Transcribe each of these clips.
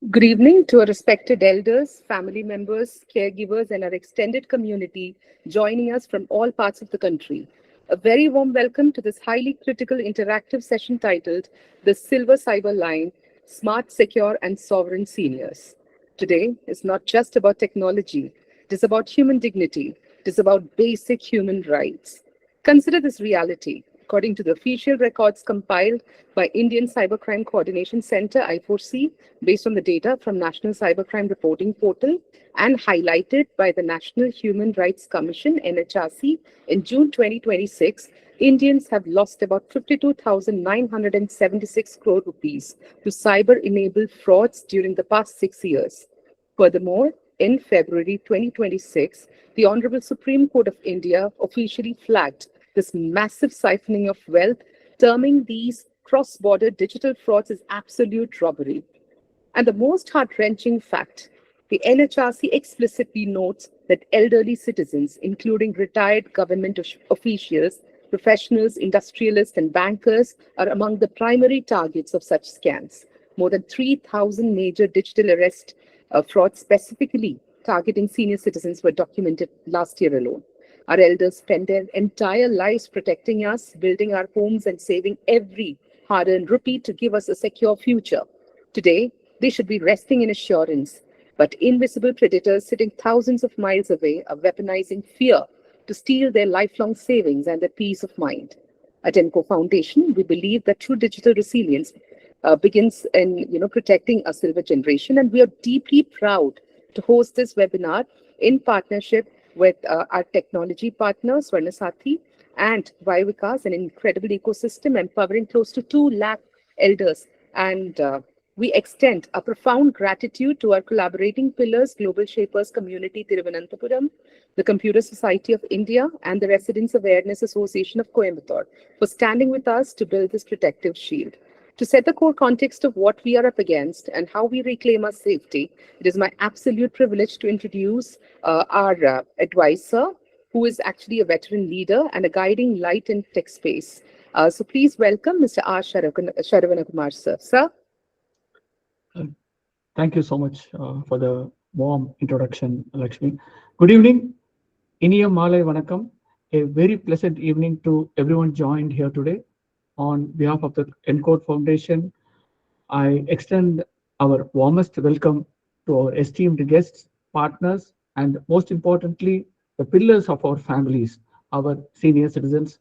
Good evening to our respected elders, family members, caregivers, and our extended community joining us from all parts of the country. A very warm welcome to this highly critical interactive session titled The Silver Cyber Line Smart, Secure, and Sovereign Seniors. Today is not just about technology, it is about human dignity, it is about basic human rights. Consider this reality. According to the official records compiled by Indian Cybercrime Coordination Center I4C, based on the data from National Cybercrime Reporting Portal and highlighted by the National Human Rights Commission NHRC in June 2026, Indians have lost about 52,976 crore rupees to cyber-enabled frauds during the past 6 years. Furthermore, in February 2026, the Honorable Supreme Court of India officially flagged this massive siphoning of wealth, terming these cross-border digital frauds as absolute robbery. And the most heart-wrenching fact, the NHRC explicitly notes that elderly citizens, including retired government officials, professionals, industrialists, and bankers, are among the primary targets of such scams. More than 3,000 major digital arrest frauds specifically targeting senior citizens were documented last year alone. Our elders spend their entire lives protecting us, building our homes, and saving every hard earned rupee to give us a secure future. Today, they should be resting in assurance. But invisible predators sitting thousands of miles away are weaponizing fear to steal their lifelong savings and their peace of mind. At NCORE Foundation, we believe that true digital resilience begins in protecting a silver generation, and we are deeply proud to host this webinar in partnership with our technology partner, Swarnasathi, and Vaivikas, an incredible ecosystem empowering close to 2 lakh elders. And we extend a profound gratitude to our collaborating pillars, Global Shapers Community Thiruvananthapuram, the Computer Society of India, and the Residents Awareness Association of Coimbatore for standing with us to build this protective shield. To set the core context of what we are up against and how we reclaim our safety, it is my absolute privilege to introduce our advisor, who is actually a veteran leader and a guiding light in tech space. So please welcome Mr. R. Sharavanakumar, sir. Sir? Thank you so much for the warm introduction, Lakshmi. Good evening. Iniyam Malai Vanakkam. A very pleasant evening to everyone joined here today. On behalf of the NCORE Foundation, I extend our warmest welcome to our esteemed guests, partners, and most importantly, the pillars of our families, our senior citizens,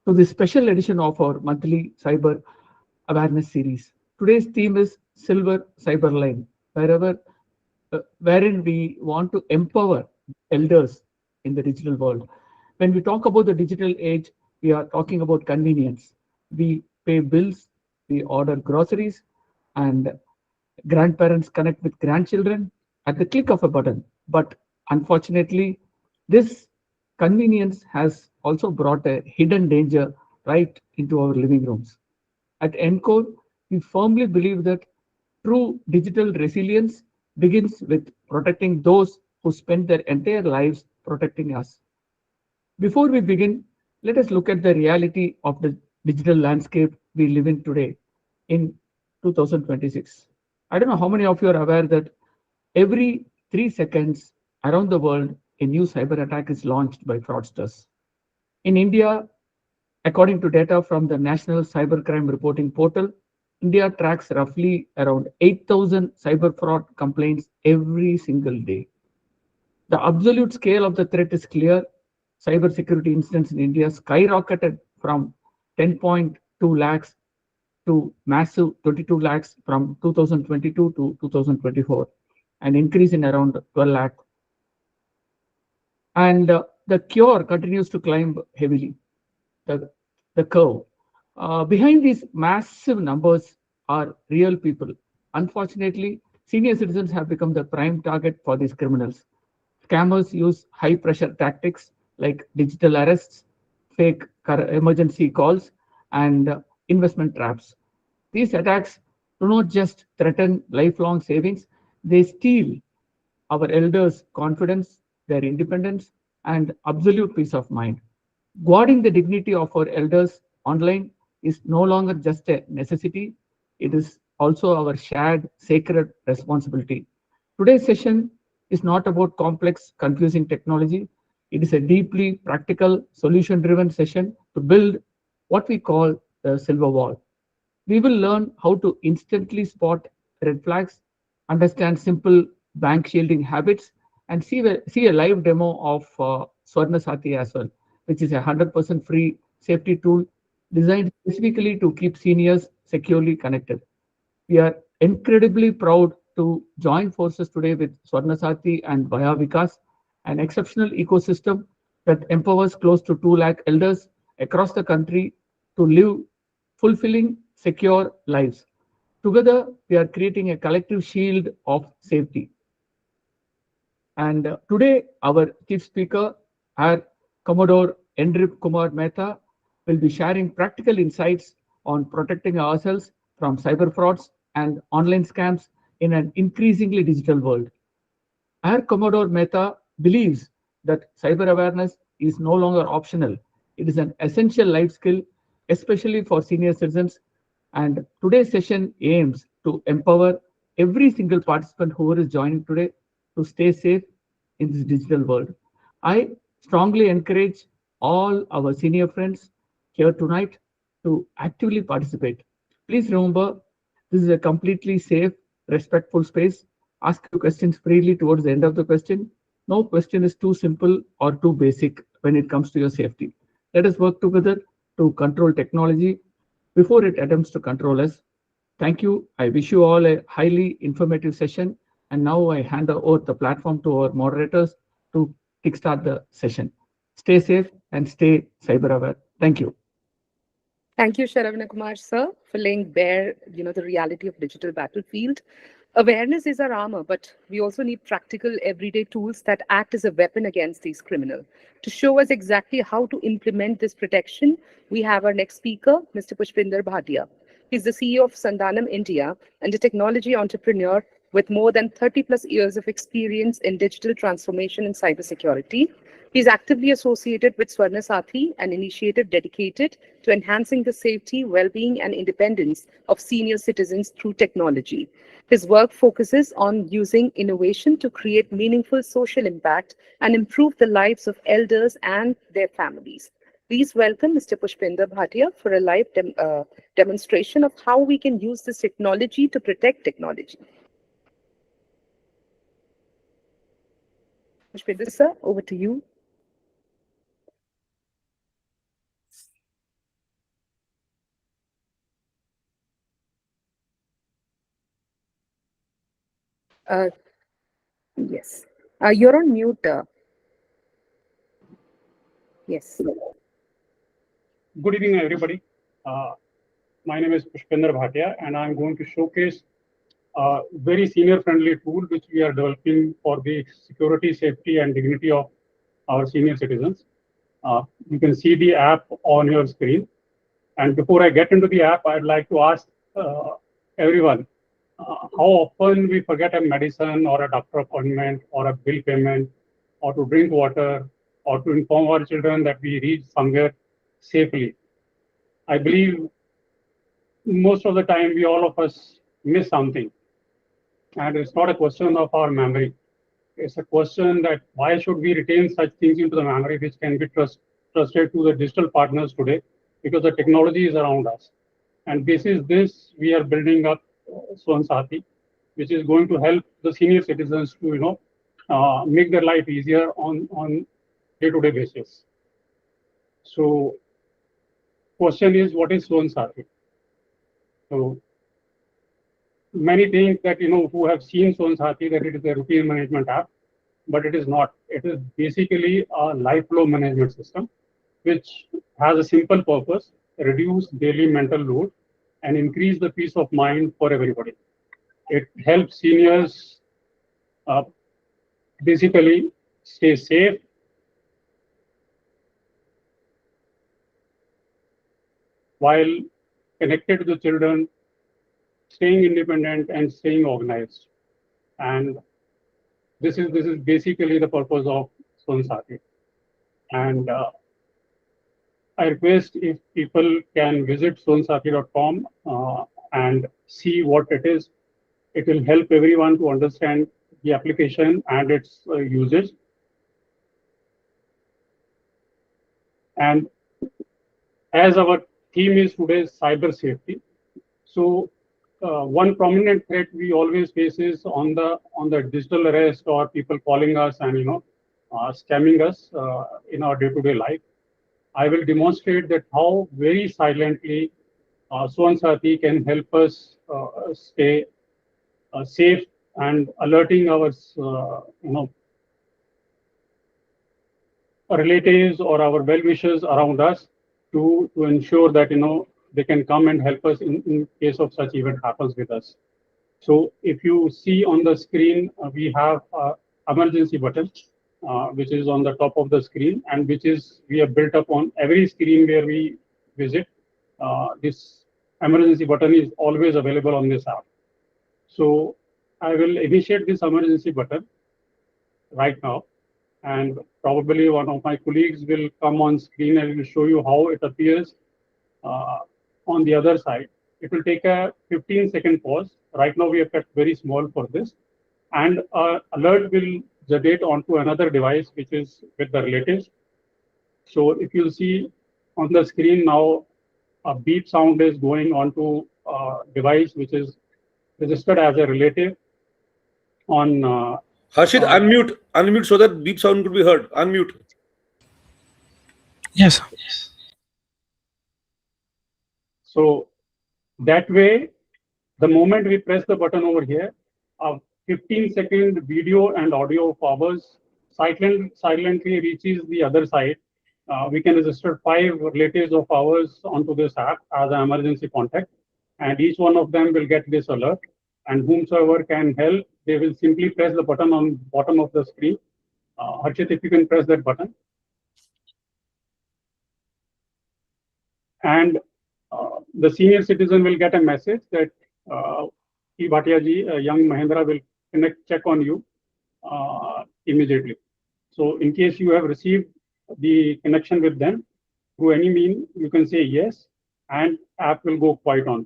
to this special edition of our monthly cyber awareness series. Today's theme is Silver Cyber Line, wherein we want to empower elders in the digital world. When we talk about the digital age, we are talking about convenience. We pay bills, we order groceries, and grandparents connect with grandchildren at the click of a button. But unfortunately, this convenience has also brought a hidden danger right into our living rooms. At NCORE, we firmly believe that true digital resilience begins with protecting those who spend their entire lives protecting us. Before we begin, let us look at the reality of the digital landscape we live in today in 2026. I don't know how many of you are aware that every 3 seconds around the world, a new cyber attack is launched by fraudsters. In India, according to data from the National Cybercrime Reporting Portal, India tracks roughly around 8,000 cyber fraud complaints every single day. The absolute scale of the threat is clear. Cybersecurity incidents in India skyrocketed from 10.2 lakhs to massive 22 lakhs from 2022 to 2024, an increase in around 12 lakh. And the cure continues to climb heavily, the curve. Behind these massive numbers are real people. Unfortunately, senior citizens have become the prime target for these criminals. Scammers use high-pressure tactics like digital arrests, fake emergency calls, and investment traps. These attacks do not just threaten lifelong savings, they steal our elders' confidence, their independence, and absolute peace of mind. Guarding the dignity of our elders online is no longer just a necessity, it is also our shared sacred responsibility. Today's session is not about complex, confusing technology. It is a deeply practical, solution driven session to build what we call the silver wall. We will learn how to instantly spot red flags, understand simple bank shielding habits, and see a live demo of Swarna Sati as well, which is a 100% free safety tool designed specifically to keep seniors securely connected. We are incredibly proud to join forces today with Swarnasati and Vaya Vikas, an exceptional ecosystem that empowers close to 2 lakh elders across the country to live fulfilling, secure lives. Together, we are creating a collective shield of safety. And today, our chief speaker, our Commodore Endrip Kumar Mehta, will be sharing practical insights on protecting ourselves from cyber frauds and online scams in an increasingly digital world. Air Commodore Mehta believes that cyber awareness is no longer optional. It is an essential life skill, especially for senior citizens. And today's session aims to empower every single participant who is joining today to stay safe in this digital world. I strongly encourage all our senior friends here tonight to actively participate. Please remember, this is a completely safe, respectful space. Ask your questions freely towards the end of the question. No question is too simple or too basic when it comes to your safety. Let us work together to control technology before it attempts to control us. Thank you. I wish you all a highly informative session. And now I hand over the platform to our moderators to kickstart the session. Stay safe and stay cyber aware. Thank you. Thank you, Sharavana Kumar, sir, for laying bare, the reality of digital battlefield. Awareness is our armor, but we also need practical, everyday tools that act as a weapon against these criminals. To show us exactly how to implement this protection, we have our next speaker, Mr. Pushpinder Bhatia. He's the CEO of Sandanam India and a technology entrepreneur with more than 30 plus years of experience in digital transformation and cybersecurity. He is actively associated with Swarna Sathi, an initiative dedicated to enhancing the safety, well-being, and independence of senior citizens through technology. His work focuses on using innovation to create meaningful social impact and improve the lives of elders and their families. Please welcome Mr. Pushpinder Bhatia for a live demonstration of how we can use this technology to protect technology. Pushpinder, sir, over to you. Uh, yes. You're on mute. Yes. Good evening, everybody. Uh, my name is Pushpinder Bhatia, and I'm going to showcase a very senior-friendly tool which we are developing for the security, safety, and dignity of our senior citizens. You can see the app on your screen. And before I get into the app, I'd like to ask everyone how often we forget a medicine or a doctor appointment or a bill payment or to drink water or to inform our children that we reached somewhere safely. I believe most of the time we all of us miss something. And it's not a question of our memory. It's a question that why should we retain such things into the memory which can be trusted to the digital partners today because the technology is around us. And this we are building up Swansati, which is going to help the senior citizens to make their life easier on day-to-day basis. So question is, what is Swansati? So many think that who have seen Swansati that it is a routine management app, but it is not. It is basically a life flow management system, which has a simple purpose: reduce daily mental load and increase the peace of mind for everybody. It helps seniors uh, basically stay safe while connected to the children, staying independent and staying organized. And this is basically the purpose of Swansati. And I request if people can visit swansati.com and see what it is. It will help everyone to understand the application and its usage. And as our theme is today's cyber safety, so one prominent threat we always face is on the digital arrest or people calling us and scamming us in our day-to-day life. I will demonstrate that how very silently Swan Sati can help us stay safe and alerting our relatives or our well-wishers around us to ensure that they can come and help us in case of such event happens with us. So if you see on the screen, we have emergency button, which is on the top of the screen, and which is we have built up on every screen where we visit. This emergency button is always available on this app. So I will initiate this emergency button right now, and probably one of my colleagues will come on screen and will show you how it appears uh, on the other side. It will take a 15-second pause. Right now we have kept very small for this, and alert will generate onto another device which is with the relatives. So if you see on the screen now, a beep sound is going onto a device which is registered as a relative on Harshit, uh, unmute so that beep sound could be heard. Unmute. Yes. so that way, the moment we press the button over here, a 15-second video and audio of ours silently reaches the other side. We can register 5 relatives of ours onto this app as an emergency contact, and each one of them will get this alert. And whomsoever can help, they will simply press the button on bottom of the screen. Harshit, if you can press that button. And the senior citizen will get a message that Bhatia ji, young Mahendra will check on you immediately. So in case you have received the connection with them through any mean, you can say yes, and app will go quiet on.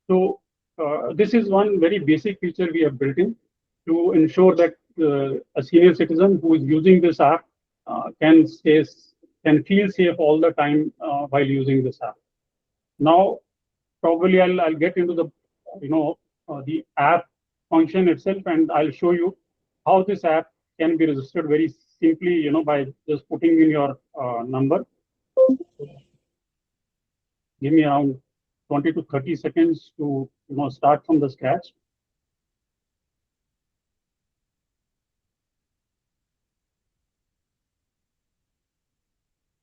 So this is one very basic feature we have built in to ensure that a senior citizen who is using this app can feel safe all the time while using this app. Now, probably I'll get into the app function itself, and I'll show you how this app can be registered very simply, by just putting in your number. Give me around 20 to 30 seconds to start from the scratch.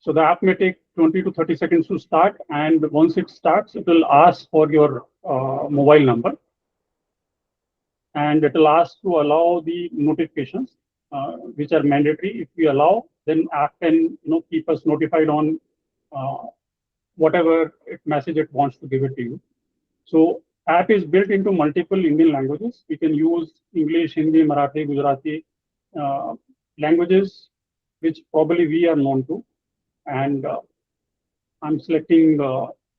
So the app may take 20 to 30 seconds to start, and once it starts, it will ask for your mobile number, and it will ask to allow the notifications, which are mandatory. If we allow, then app can keep us notified on whatever message it wants to give it to you. So app is built into multiple Indian languages. We can use English, Hindi, Marathi, Gujarati languages, which probably we are known to. And I'm selecting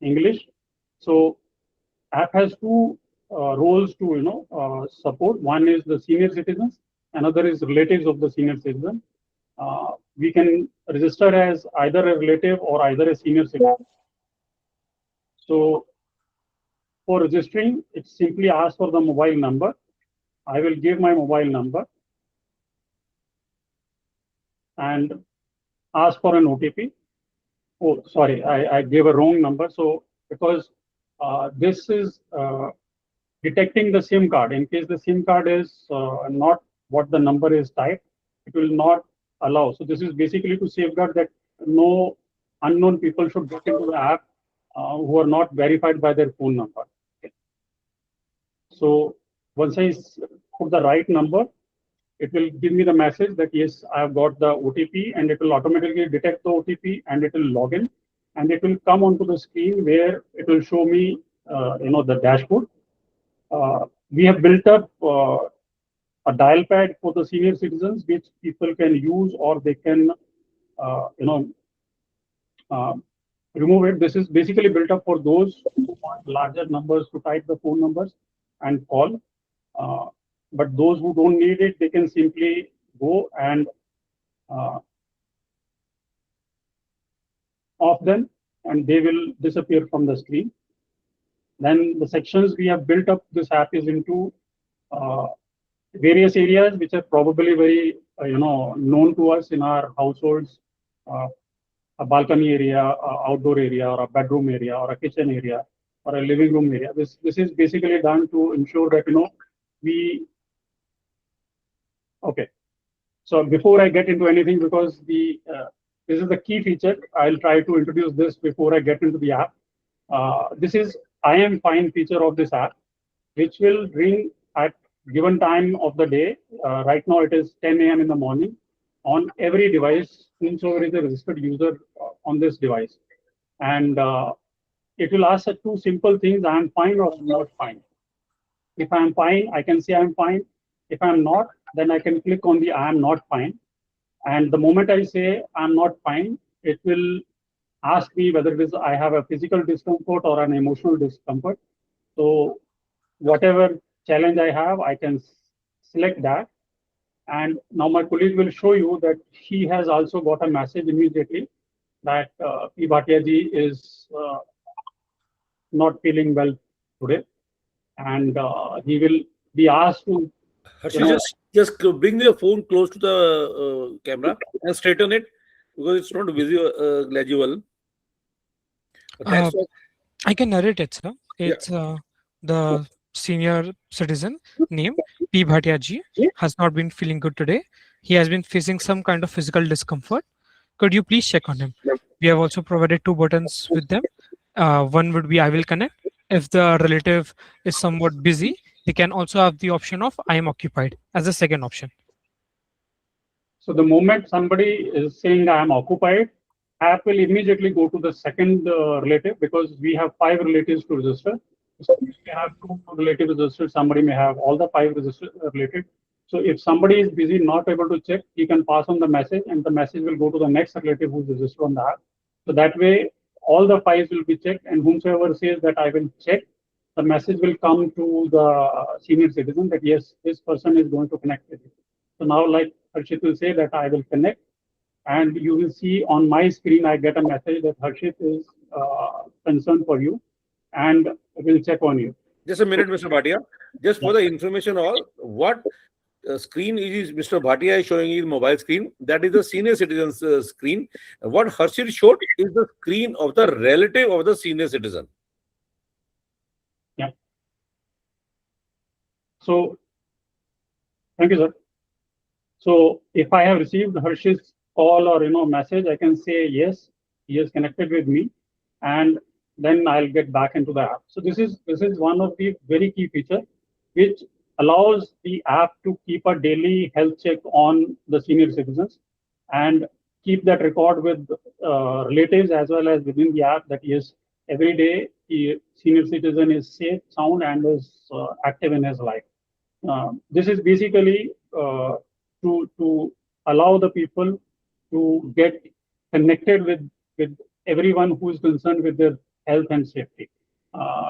English. So app has two roles to support. One is the senior citizens, another is relatives of the senior citizen. We can register as either a relative or either a senior citizen. So for registering, it simply asks for the mobile number. I will give my mobile number and ask for an OTP. Oh, sorry, I gave a wrong number. So because this is detecting the SIM card. In case the SIM card is not what the number is typed, it will not allow. So this is basically to safeguard that no unknown people should get into the app who are not verified by their phone number. Okay. So once I put the right number, it will give me the message that yes, I have got the OTP, and it will automatically detect the OTP and it will log in, and it will come onto the screen where it will show me, the dashboard. We have built up a dial pad for the senior citizens, which people can use, or they can, uh, remove it. This is basically built up for those who want larger numbers to type the phone numbers and call. But those who don't need it, they can simply go and off them, and they will disappear from the screen. Then the sections we have built up this app is into various areas which are probably very known to us in our households. A balcony area, outdoor area, or a bedroom area, or a kitchen area, or a living room area. This is basically done to ensure that we. Okay. So before I get into anything, because this is the key feature, I'll try to introduce this before I get into the app. This is I am fine feature of this app, which will ring at given time of the day. Right now it is 10 a.m. in the morning on every device, whomsoever is a registered user on this device. And it will ask two simple things: I am fine or not fine. If I am fine, I can say I am fine. If I am not, then I can click on the I am not fine. And the moment I say I'm not fine, it will ask me whether it is I have a physical discomfort or an emotional discomfort. So whatever challenge I have, I can select that. And now my colleague will show you that he has also got a message immediately that P. Bhatia ji is not feeling well today, and he will be asked to. Harshit, just bring your phone close to the camera and straighten it because it's not legible. Thanks for I can narrate it, sir. It's the senior citizen named P. Bhatia ji has not been feeling good today. He has been facing some kind of physical discomfort. Could you please check on him? We have also provided two buttons with them. One would be I will connect. If the relative is somewhat busy, they can also have the option of I am occupied as a second option. So the moment somebody is saying I am occupied, app will immediately go to the second relative, because we have 5 relatives to register. So if we have 2 relatives registered, somebody may have all the 5 related. So if somebody is busy, not able to check, he can pass on the message, and the message will go to the next relative who's registered on the app. So that way, all the 5 will be checked, and whomsoever says that I will check, the message will come to the senior citizen that yes, this person is going to connect with you. So now, like Harshit will say that I will connect, and you will see on my screen, I get a message that Harshit is concerned for you, and will check on you. just a minute, Mr. Bhatia. Just for the information, all what screen is Mr. Bhatia is showing is mobile screen. That is the senior citizen's screen. What Harshit showed is the screen of the relative of the senior citizen. Yeah. So, thank you, sir. So if I have received Harshit's call or message, I can say yes, he is connected with me, and then I'll get back into the app. So this is one of the very key feature which allows the app to keep a daily health check on the senior citizens and keep that record with relatives as well as within the app that yes, every day the senior citizen is safe, sound, and is active in his life. This is basically to allow the people to get connected with everyone who is concerned with their health and safety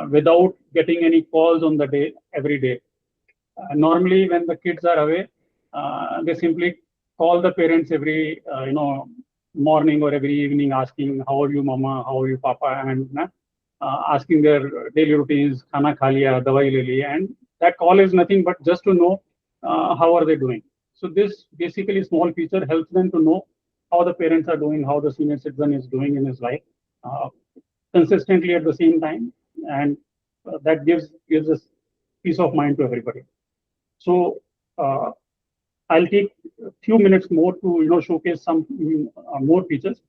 without getting any calls on the day every day. Normally, when the kids are away, they simply call the parents every morning or every evening, asking how are you, mama, how are you, papa, and asking their daily routines, khana kha liya, dawai le li, and that call is nothing but just to know how are they doing. So this basically small feature helps them to know how the parents are doing, how the senior citizen is doing in his life consistently at the same time, and that gives us peace of mind to everybody. So I'll take a few minutes more to showcase some more features.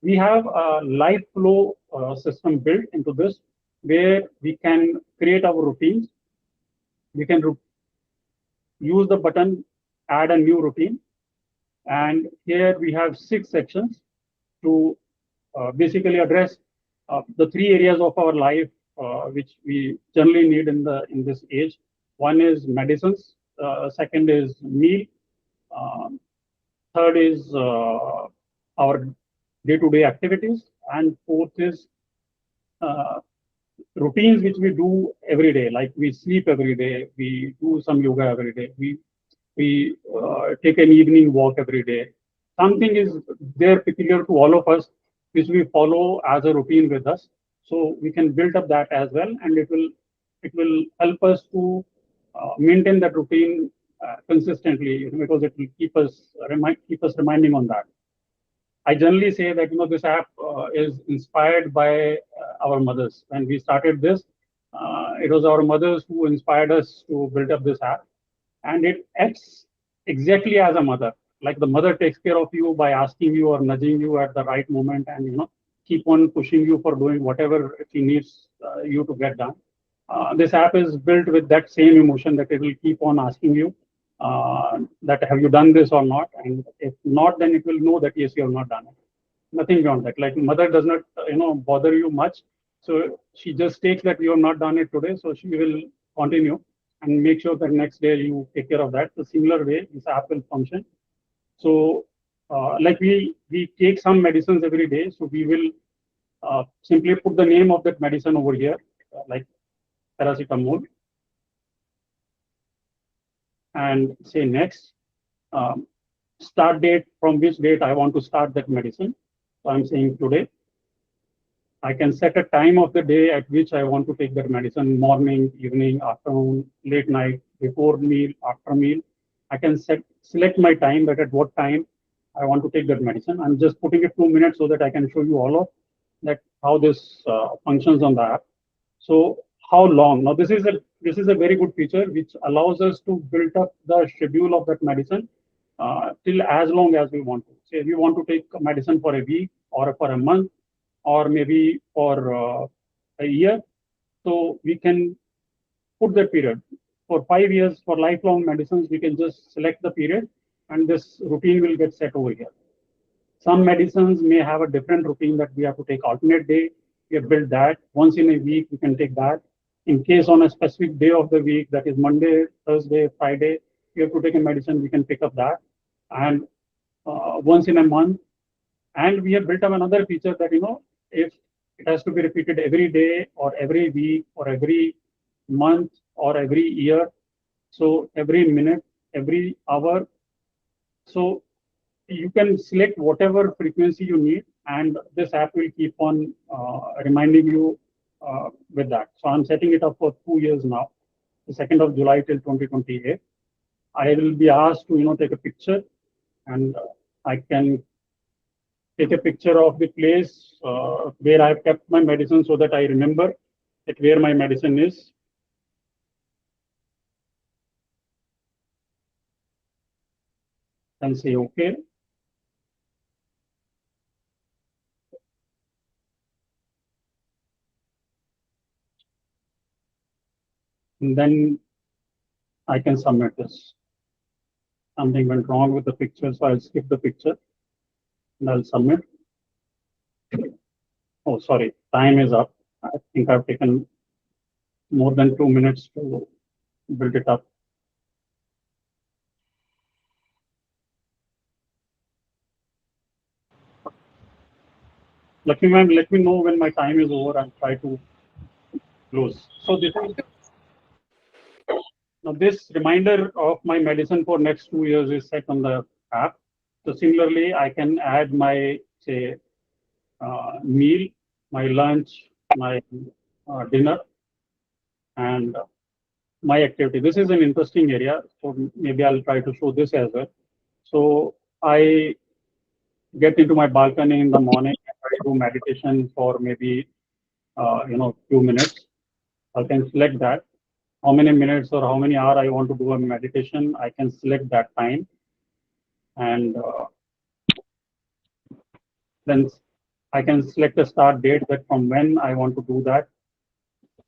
We have a live flow system built into this, where we can create our routines. We can use the button, add a new routine, and here we have 6 sections to basically address the 3 areas of our life which we generally need in this age. One is medicines, second is meal, third is our day-to-day activities, and fourth is uh, routines which we do every day, like we sleep every day, we do some yoga every day, we take an evening walk every day. Something is there peculiar to all of us, which we follow as a routine with us. So we can build up that as well, and it will help us to maintain that routine consistently, because it will keep us reminding on that. I generally say that this app is inspired by our mothers. When we started this, it was our mothers who inspired us to build up this app, and it acts exactly as a mother. Like the mother takes care of you by asking you or nudging you at the right moment, and keep on pushing you for doing whatever she needs you to get done. This app is built with that same emotion, that it will keep on asking you that have you done this or not, and if not, then it will know that yes, you have not done it. Nothing beyond that. Like mother does not bother you much, so she just takes that you have not done it today, so she will continue and make sure that next day you take care of that. The similar way this app will function. So like we take some medicines every day, so we will simply put the name of that medicine over here, like paracetamol, and say next. Um, Start date, from which date I want to start that medicine. So I'm saying today. I can set a time of the day at which I want to take that medicine: morning, evening, afternoon, late night, before meal, after meal. I can select my time, that at what time I want to take that medicine. I'm just putting it 2 minutes so that I can show you all of that how this functions on the app. So how long? Now this is a very good feature which allows us to build up the schedule of that medicine till as long as we want to. Say we want to take medicine for a week or for a month or maybe for a year. So we can put that period. For 5 years, for lifelong medicines, we can just select the period, and this routine will get set over here. Some medicines may have a different routine that we have to take alternate day. We have built that. Once in a week, we can take that. In case on a specific day of the week, that is Monday, Thursday, Friday, we have to take a medicine, we can pick up that. And once in a month, and we have built up another feature that, if it has to be repeated every day or every week or every month or every year, so every minute, every hour, so you can select whatever frequency you need, and this app will keep on reminding you with that. So I'm setting it up for 2 years now, the 2nd of July till 2028. I will be asked to, take a picture, and I can take a picture of the place where I've kept my medicine so that I remember that where my medicine is. And say okay. And then I can submit this. Something went wrong with the picture, so I'll skip the picture and I'll submit. Oh, sorry, time is up. I think I've taken more than 2 minutes to build it up. Lakshmi ma'am, let me know when my time is over. I'll try to close. So this is now this reminder of my medicine for next 2 years is set on the app. So similarly, I can add my say meal, my lunch, my dinner, and my activity. This is an interesting area, so maybe I'll try to show this as well. So I get into my balcony in the morning and I do meditation for maybe few minutes. I can select that how many minutes or how many hours I want to do a meditation. I can select that time, and then I can select a start date that from when I want to do that.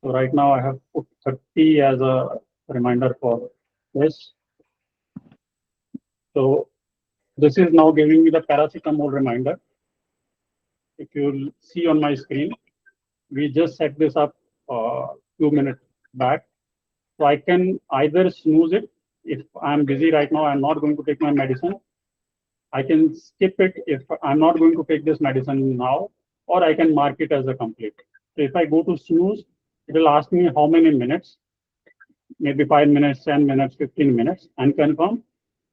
So right now I have put 30 as a reminder for this. So this is now giving me the paracetamol reminder. If you'll see on my screen, we just set this up a few minutes back. So I can either snooze it. If I'm busy right now, I'm not going to take my medicine. I can skip it if I'm not going to take this medicine now, or I can mark it as a complete. So if I go to snooze, it will ask me how many minutes, maybe 5 minutes, 10 minutes, 15 minutes, and confirm.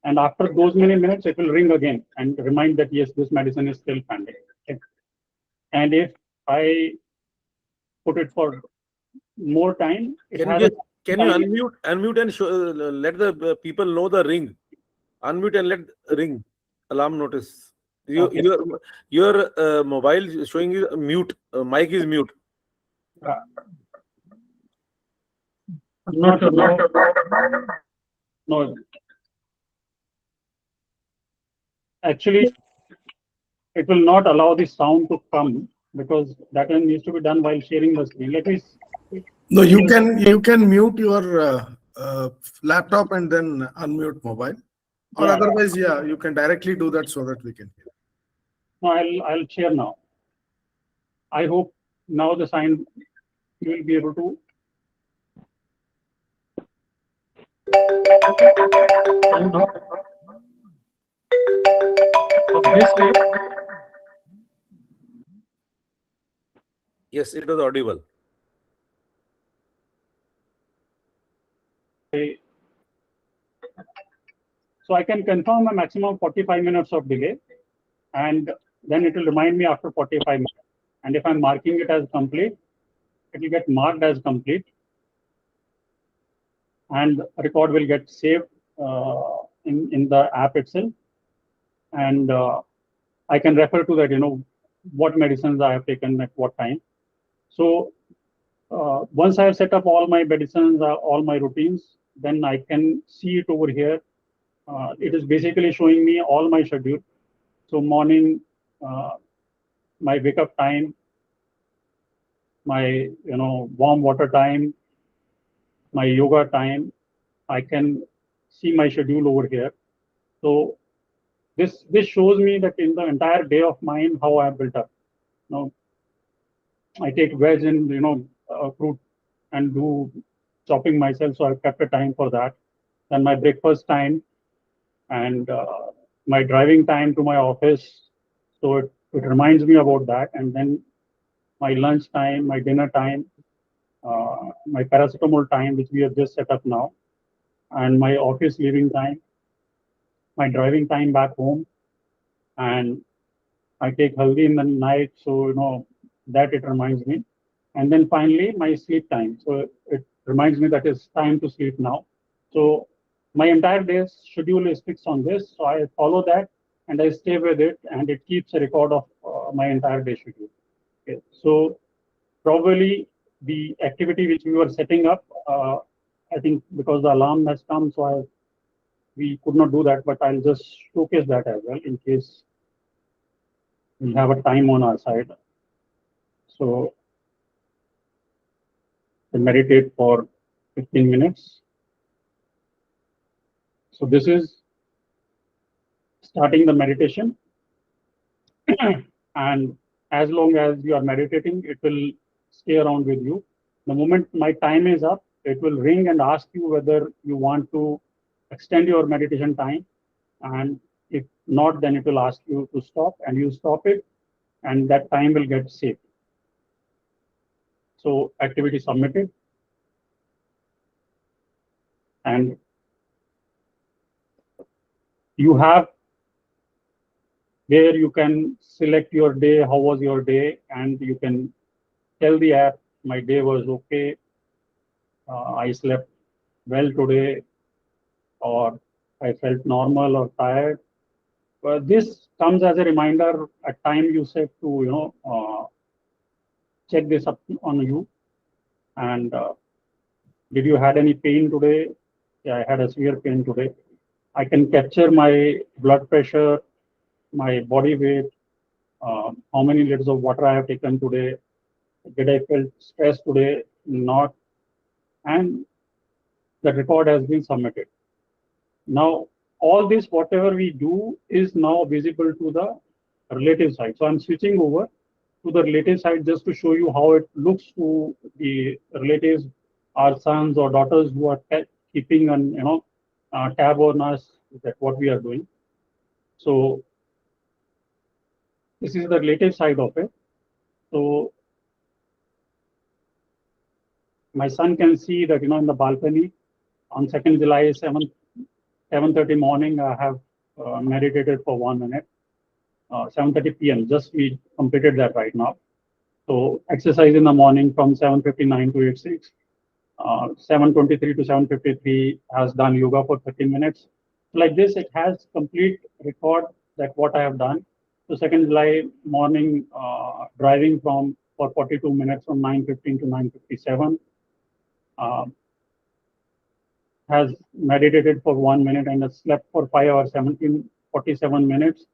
And after those many minutes, it will ring again and remind that yes, this medicine is still pending. Okay. And if I put it for more time, it Can has you a just can you unmute and show, let the people know the ring? Unmute and let ring alarm notice. okay. Your mobile is showing is mute. Mic is mute. I'm not sure. No, actually, it will not allow the sound to come because that one needs to be done while sharing the screen. Let me. No, you can mute your laptop and then unmute mobile, or Yeah. otherwise, yeah, you can directly do that so that we can hear. No, I'll share now. I hope now the sign you will be able to. Sound up. This way. Yes, it was audible. So I can confirm a maximum 45 minutes of delay, and then it will remind me after 45 minutes. And if I'm marking it as complete, it will get marked as complete, and a record will get saved in the app itself. And I can refer to that, what medicines I have taken at what time. So once I have set up all my medicines, all my routines, then I can see it over here. It is basically showing me all my schedule. So morning, my wake up time, my warm water time, my yoga time. I can see my schedule over here. So this shows me that in the entire day of mine how I have built up. I take veg and fruit and do chopping myself, so I've kept a time for that. Then my breakfast time and my driving time to my office, so it reminds me about that. And then my lunch time, my dinner time, my paracetamol time, which we have just set up now, and my office leaving time, my driving time back home, and I take haldi in the night, so that it reminds me. And then finally my sleep time. So it reminds me that it's time to sleep now. So my entire day's schedule is fixed on this. So I follow that and I stay with it, and it keeps a record of my entire day schedule. Okay. So probably the activity which we were setting up, I think because the alarm has come, so we could not do that, but I'll just showcase that as well in case we have a time on our side. So to meditate for 15 minutes. So this is starting the meditation. And as long as you are meditating, it will stay around with you. The moment my time is up, it will ring and ask you whether you want to extend your meditation time. And if not, then it will ask you to stop, and you stop it, and that time will get saved. So activity submitted. And you have where you can select your day, how was your day, and you can tell the app, my day was okay, I slept well today, or I felt normal or tired. But this comes as a reminder at time you set to, check this up on you. And did you had any pain today? Yeah, I had a severe pain today. I can capture my blood pressure, my body weight, how many liters of water I have taken today. Did I feel stressed today? Not. And the record has been submitted. Now, all this, whatever we do, is now visible to the relative side. So I'm switching over to the relative side just to show you how it looks to the relatives, our sons or daughters who are keeping an tab on us, that what we are doing. So this is the relative side of it. So my son can see that, in the balcony on 2nd July, 7:30 morning, I have meditated for 1 minute. 7:30 p.m. Just we completed that right now. So exercise in the morning from 7:59 to 8:06. 7:23 to 7:53 has done yoga for 30 minutes. Like this, it has complete record that what I have done. So 2nd July morning, driving for 42 minutes from 9:15 to 9:57. Has meditated for 1 minute and has slept for 5 hours 47 minutes,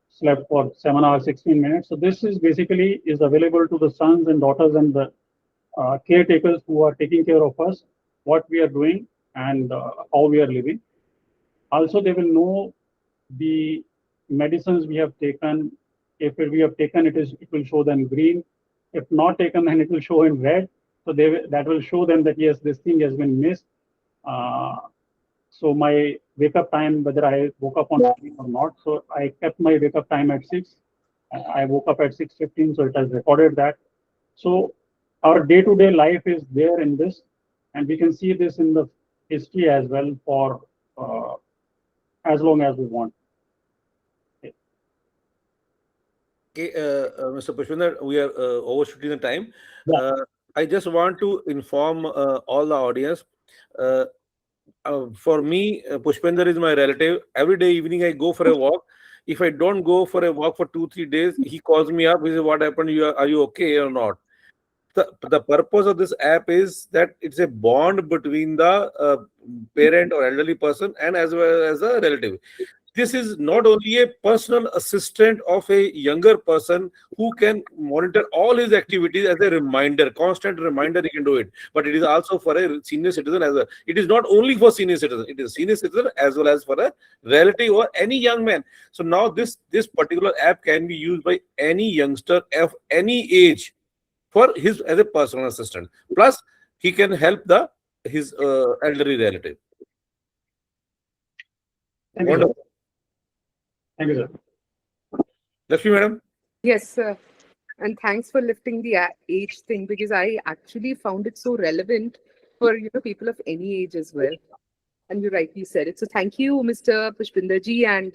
slept for 7 hours 16 minutes. So this is basically is available to the sons and daughters and the caretakers who are taking care of us, what we are doing and how we are living. Also, they will know the medicines we have taken. If we have taken it, will show them green. If not taken, then it will show in red. So that will show them that yes, this thing has been missed. So my wake up time, whether I woke up on time or not. So I kept my wake up time at 6. I woke up at 6:15, so it has recorded that. So our day-to-day life is there in this, and we can see this in the history as well for as long as we want. Okay, Mr. Pushpinder, we are overshooting the time. Yeah. I just want to inform all the audience. For me, Pushpinder is my relative. Every day evening, I go for a walk. If I don't go for a walk for 2-3 days, he calls me up. He says, "What happened? Are you okay or not?" The purpose of this app is that it's a bond between the parent or elderly person and as well as a relative. This is not only a personal assistant of a younger person who can monitor all his activities as a reminder, constant reminder he can do it, but it is also for a senior citizen as well. It is not only for senior citizen, it is senior citizen as well as for a relative or any young man. So now this particular app can be used by any youngster of any age for his as a personal assistant. Plus, he can help his elderly relative. Thank you, sir. Wonderful. Thank you, sir. Lakshmi madam. Yes, sir. And thanks for lifting the age thing, because I actually found it so relevant for people of any age as well. And you rightly said it. So thank you, Mr. Pushpinderji and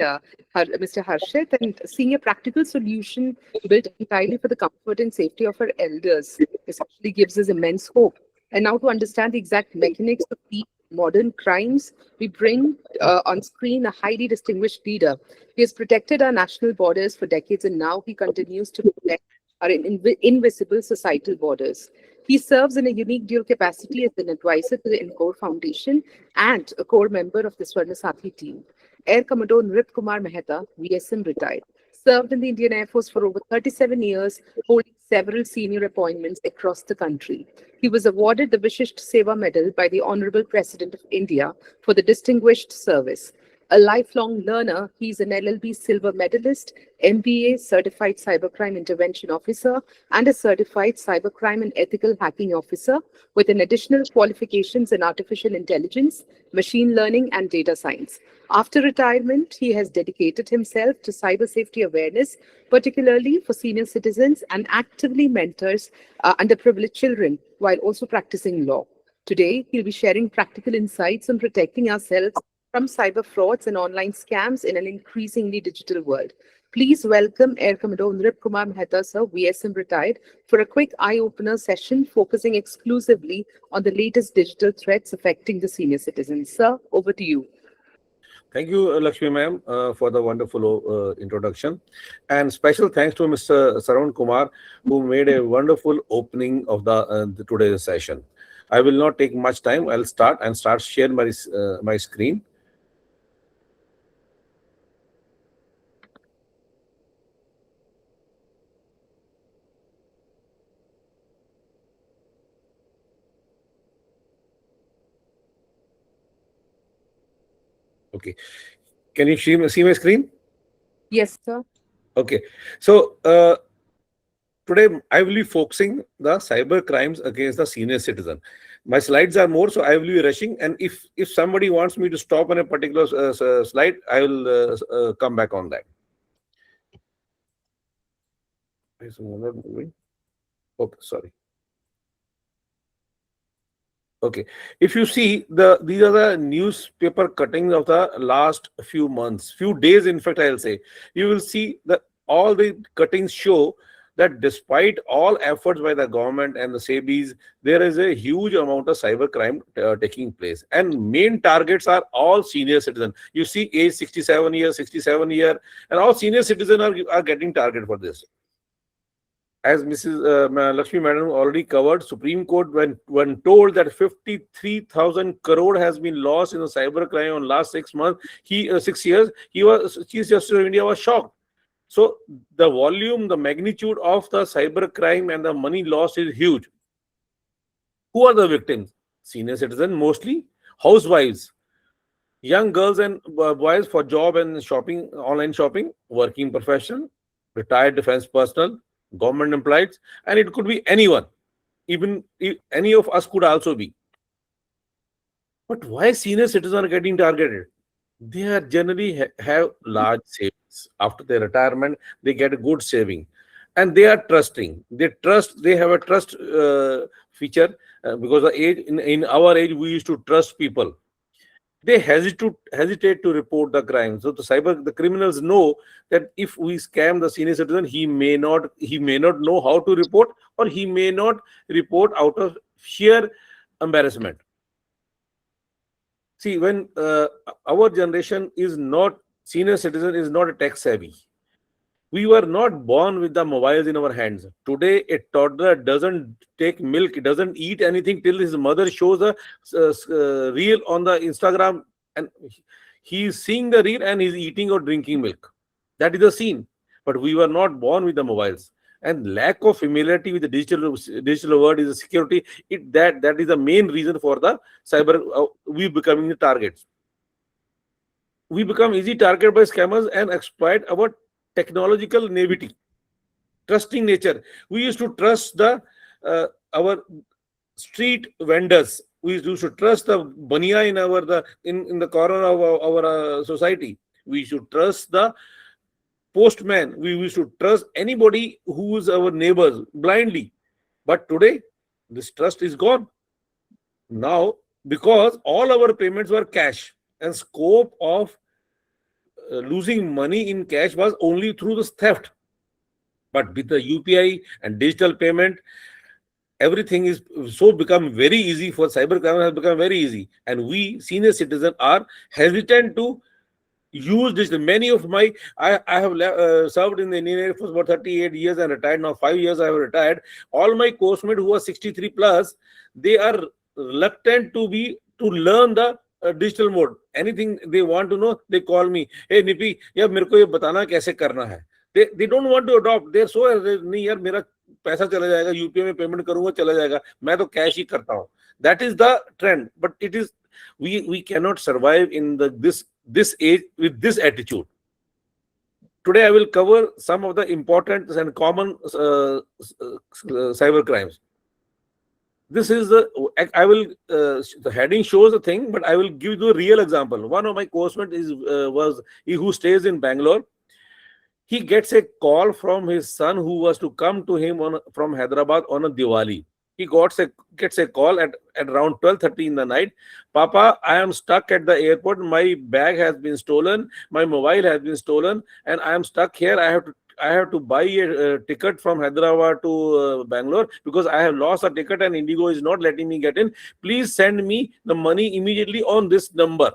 Mr. Harshit. And seeing a practical solution built entirely for the comfort and safety of our elders essentially gives us immense hope. And now to understand the exact mechanics of these modern crimes, we bring on screen a highly distinguished leader. He has protected our national borders for decades, and now he continues to protect our invisible societal borders. He serves in a unique dual capacity as an advisor to the NCORE Foundation and a core member of the Swarna Sathi team. Air Commodore Nrit Kumar Mehta, VSM retired, served in the Indian Air Force for over 37 years, holding several senior appointments across the country. He was awarded the Vishisht Seva Medal by the Honorable President of India for the distinguished service. A lifelong learner, he's an LLB silver medalist, MBA certified cybercrime intervention officer, and a certified cybercrime and ethical hacking officer with an additional qualifications in artificial intelligence, machine learning, and data science. After retirement, he has dedicated himself to cyber safety awareness, particularly for senior citizens, and actively mentors underprivileged children while also practicing law. Today, he'll be sharing practical insights on protecting ourselves from cyber frauds and online scams in an increasingly digital world. Please welcome Air Commodore Nrit Kumar Mehta, sir, VSM retired, for a quick eye-opener session focusing exclusively on the latest digital threats affecting the senior citizens. Sir, over to you. Thank you, Lakshmi ma'am, for the wonderful introduction. And special thanks to Mr. Saran Kumar, who made a wonderful opening of the today's session. I will not take much time. I'll start share my screen. Okay. Can you see my screen? Yes, sir. Okay. So today I will be focusing the cyber crimes against the senior citizen. My slides are more, so I will be rushing. And if somebody wants me to stop on a particular slide, I will come back on that. Is not moving? Okay, sorry. Okay, if you see these are the newspaper cuttings of the last few months, few days. In fact, I'll say you will see that all the cuttings show that despite all efforts by the government and the SEBIs, there is a huge amount of cyber crime taking place, and main targets are all senior citizens. You see, age 67 years, 67 year, and all senior citizens are getting targeted for this. As Mrs. Lakshmi Madam already covered, Supreme Court when told that 53,000 crore has been lost in the cyber crime on last 6 months, 6 years, Chief Justice of India was shocked. So the volume, the magnitude of the cyber crime and the money lost is huge. Who are the victims? Senior citizens, mostly housewives, young girls and boys for job and shopping, online shopping, working professional, retired defense personnel, government employees, and it could be anyone. Even any of us could also be. But why senior citizens are getting targeted? They are generally have large savings. After their retirement, they get a good saving. And they are trusting. They have a trust feature because the age in our age, we used to trust people. They hesitate to report the crime. So the criminals know that if we scam the senior citizen, he may not know how to report, or he may not report out of sheer embarrassment. See, when our generation is not, senior citizen is not a tech savvy. We were not born with the mobiles in our hands. Today, a toddler doesn't take milk, doesn't eat anything till his mother shows a reel on the Instagram, and he is seeing the reel and he's eating or drinking milk. That is the scene. But we were not born with the mobiles. And lack of familiarity with the digital world is a security. That is the main reason for the cyber. We becoming the targets. We become easy target by scammers and exploit our technological naivety, trusting nature. We used to trust our street vendors. We used to trust the bania in the corner of our society. We should trust the postman. We used to trust anybody who is our neighbors blindly. But today, this trust is gone. Now, because all our payments were cash, and scope of losing money in cash was only through this theft. But with the UPI and digital payment, everything is so become very easy. For cybercrime has become very easy, and we senior citizens are hesitant to use this. Many of my I have served in the Indian Air Force for 38 years and retired now. 5 years I have retired. All my coursemate who are 63 plus, they are reluctant to learn the digital mode. Anything they want to know, they call me. Hey Nipi, यार मेरे को ये बताना कैसे करना है. They don't want to adopt. They're so नहीं यार मेरा पैसा चला जाएगा, यूपीआई में पेमेंट करूंगा चला जाएगा, मैं तो कैश ही करता हूँ. That is the trend. But it is we cannot survive in this age with this attitude. Today I will cover some of the important and common cyber crimes. This is the heading shows the thing, but I will give you a real example. One of my coursemate was he who stays in Bangalore. He gets a call from his son who was to come to him from Hyderabad on a Diwali. He gets a call at around 12:30 in the night. Papa, I am stuck at the airport. My bag has been stolen. My mobile has been stolen, and I am stuck here. I have to buy a ticket from Hyderabad to Bangalore because I have lost a ticket and Indigo is not letting me get in. Please send me the money immediately on this number.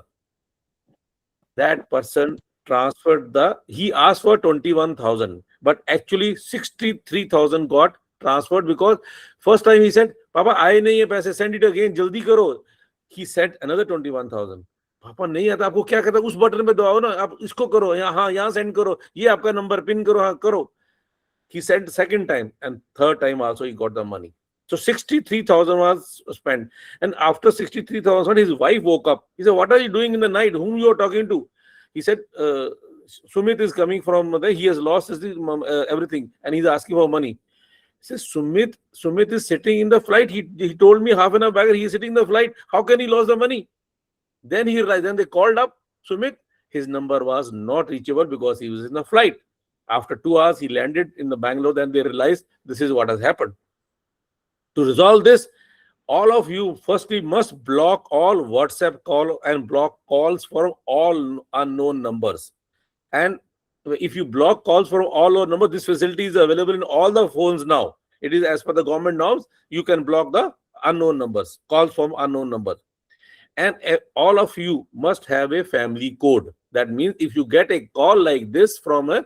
That person transferred he asked for 21,000, but actually 63,000 got transferred because first time he said, Papa, I nahi hai paise, send it again, jaldi karo. He sent another 21,000. पापा नहीं आता, आपको क्या कहता, उस button पे दबाओ ना, आप इसको करो, यहाँ सेंड करो, ये आपका नंबर पिन करो, हाँ करो. He sent second time, and third time also he got the money. So 63,000 was spent, and after 63,000 his wife woke up. He said, what are you doing in the night? Whom you are talking to? He said, Sumit is coming from there. He has lost everything and he's asking for money. says, Sumit is sitting in the flight. He told me half an hour back he is sitting in the flight. How can he lose the money? Then he realized, then they called up Sumit. His number was not reachable because he was in the flight. After 2 hours, he landed in the Bangalore. Then they realized this is what has happened. To resolve this, all of you firstly must block all WhatsApp call and block calls from all unknown numbers. And if you block calls from all our numbers, this facility is available in all the phones now. It is as per the government norms. You can block the unknown numbers, calls from unknown numbers. And all of you must have a family code. That means if you get a call like this from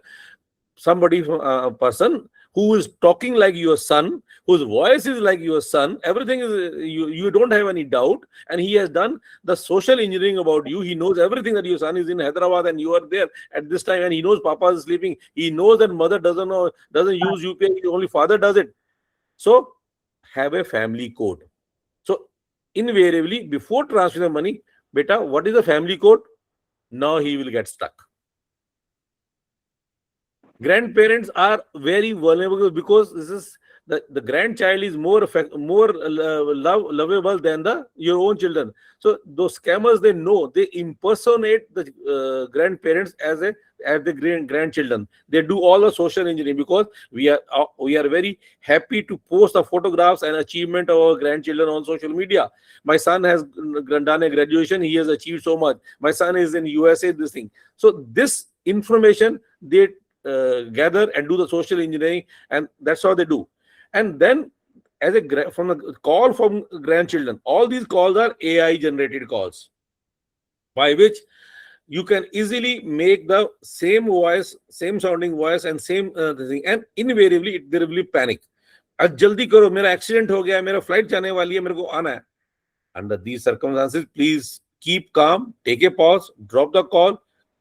somebody, a person who is talking like your son, whose voice is like your son, everything is, you don't have any doubt, and he has done the social engineering about you. He knows everything, that your son is in Hyderabad and you are there at this time, and he knows Papa is sleeping. He knows that mother doesn't use UPI, only father does it. So have a family code. So invariably, before transferring the money, beta, what is the family code? Now he will get stuck. Grandparents are very vulnerable because this is the grandchild is more lovable than your own children. So those scammers, they know, they impersonate the grandparents as the grandchildren. They do all the social engineering because we are very happy to post the photographs and achievement of our grandchildren on social media. My son has done a graduation, he has achieved so much. My son is in USA, this thing. So this information they gather and do the social engineering, and that's how they do. And then from a call from grandchildren, all these calls are AI generated calls, by which you can easily make the same voice, same sounding voice, and same thing, and invariably there will be panic. आज जल्दी करो, मेरा accident हो गया, मेरा flight जाने वाली है, मेरे को आना है. Under these circumstances, please keep calm, take a pause, drop the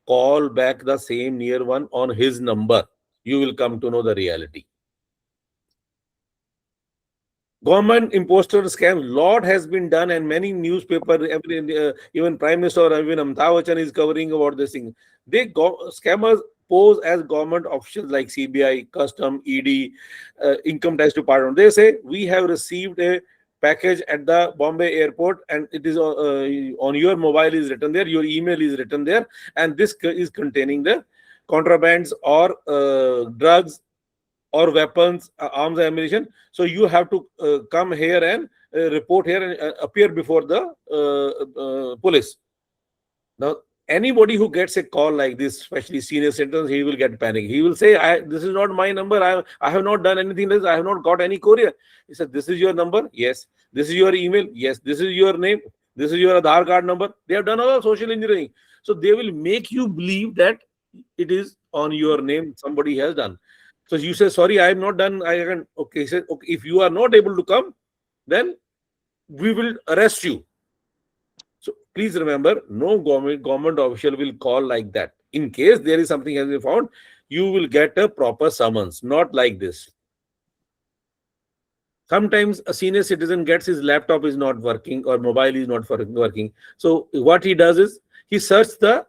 call back the same near one on his number. You will come to know the reality. Government imposter scam, lot has been done, and many newspaper, even Prime Minister or even Amitabh Bachchan is covering about this thing. Scammers pose as government officials like CBI, Custom, ED, Income Tax Department. They say, we have received a package at the Bombay airport, and it is on your mobile is written there, your email is written there, and this is containing the contrabands or drugs or weapons, arms and ammunition. So you have to come here and report here and appear before the police. Now, anybody who gets a call like this, especially senior citizens, he will get panic. He will say, this is not my number. I have not done anything like this. I have not got any courier. He said, this is your number? Yes. This is your email? Yes. This is your name? This is your Aadhaar card number? They have done all social engineering. So they will make you believe that it is on your name, somebody has done. So you say, sorry, I have not done. Okay. He said, okay, if you are not able to come, then we will arrest you. So please remember, no government official will call like that. In case there is something has been found, you will get a proper summons, not like this. Sometimes a senior citizen gets his laptop is not working or mobile is not working. So what he does is he searches the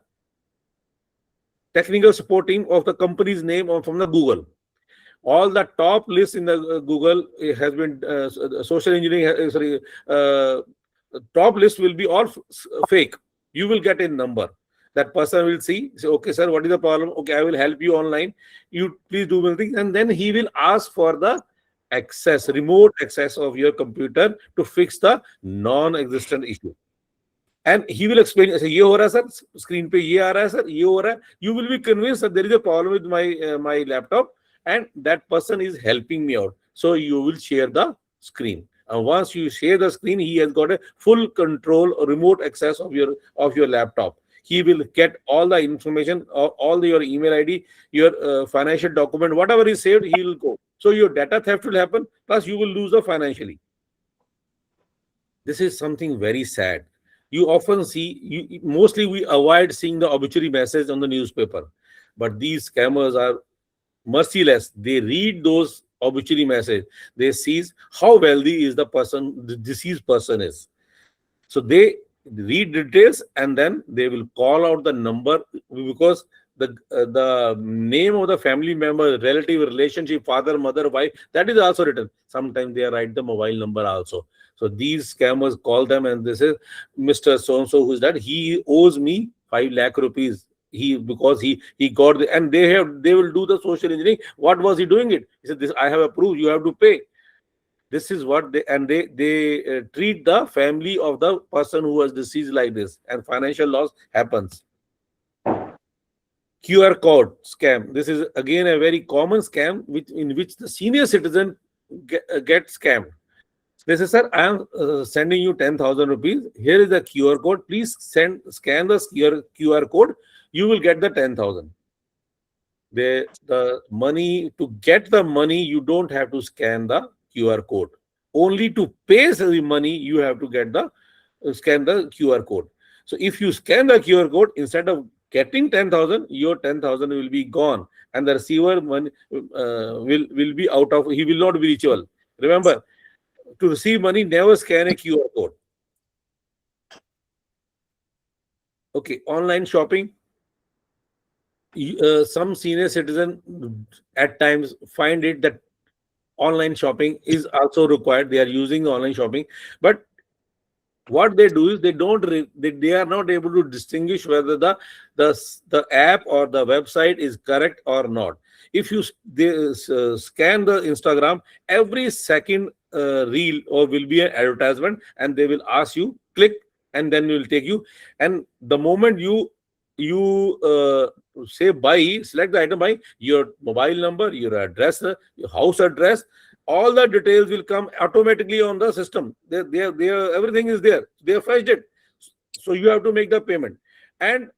technical support team of the company's name or from the Google. All the top lists in the Google has been social engineering. Top list will be all fake. You will get a number. That person will say, okay, sir, what is the problem? Okay, I will help you online. You please do one thing. And then he will ask for the remote access of your computer to fix the non-existent issue. And he will explain, ye ho raha sir, screen pe ye aa raha sir, ye ho raha. You will be convinced that there is a problem with my laptop, and that person is helping me out. So you will share the screen. And once you share the screen, he has got a full control, remote access of your laptop. He will get all the information, your email ID, your financial document, whatever is saved, he will go. So your data theft will happen, plus you will lose the financially. This is something very sad. You often see, mostly we avoid seeing the obituary message on the newspaper, but these scammers are merciless. They read those obituary message. They see how wealthy is the deceased person is. So they read details and then they will call out the number, because the name of the family member, relative, relationship, father, mother, wife, that is also written. Sometimes they write the mobile number also. So these scammers call them and this is Mr. So and so, who's that? He owes me 5 lakh rupees. Because he got the, and they will do the social engineering. What was he doing it? He said, this I have approved, you have to pay. This is what they treat the family of the person who was deceased like this, and financial loss happens. QR code scam. This is again a very common scam in which the senior citizen get scammed. They say, sir, I am sending you 10,000 rupees. Here is the QR code. Please scan the QR code. You will get the 10,000. The money, to get the money, you don't have to scan the QR code. Only to pay the money, you have to scan the QR code. So if you scan the QR code, instead of getting 10,000, your 10,000 will be gone, and the receiver money will be out of. He will not be reachable. Remember, to receive money, never scan a QR code. Okay, online shopping. Some senior citizen at times find it that online shopping is also required. They are using online shopping, but what they do is they are not able to distinguish whether the app or the website is correct or not. If you scan the Instagram, every second reel or will be an advertisement, and they will ask you click, and then will take you. And the moment you say buy, select the item, buy, your mobile number, your address, your house address, all the details will come automatically on the system. Everything is there. They have fetched it. So you have to make the payment. And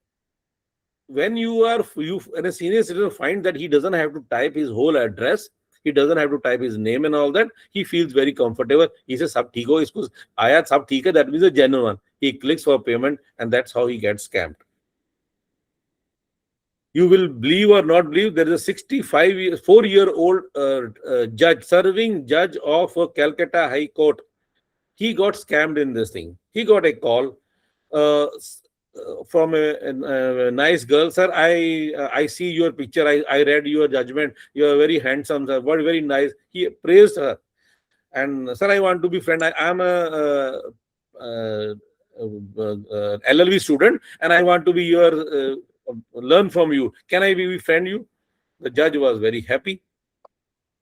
when when a senior citizen find that he doesn't have to type his whole address, he doesn't have to type his name and all that, he feels very comfortable. He says, "Sab theek ho, isko aaya sab theek hai," that means a genuine one. He clicks for payment, and that's how he gets scammed. You will believe or not believe, there is a 4-year-old serving judge of Calcutta High Court. He got scammed in this thing. He got a call from a nice girl. Sir, I see your picture. I read your judgment. You are very handsome, sir. What very nice. He praised her. And sir, I want to be friend. I am a LLB student, and I want to be learn from you. Can I be friend you? The judge was very happy,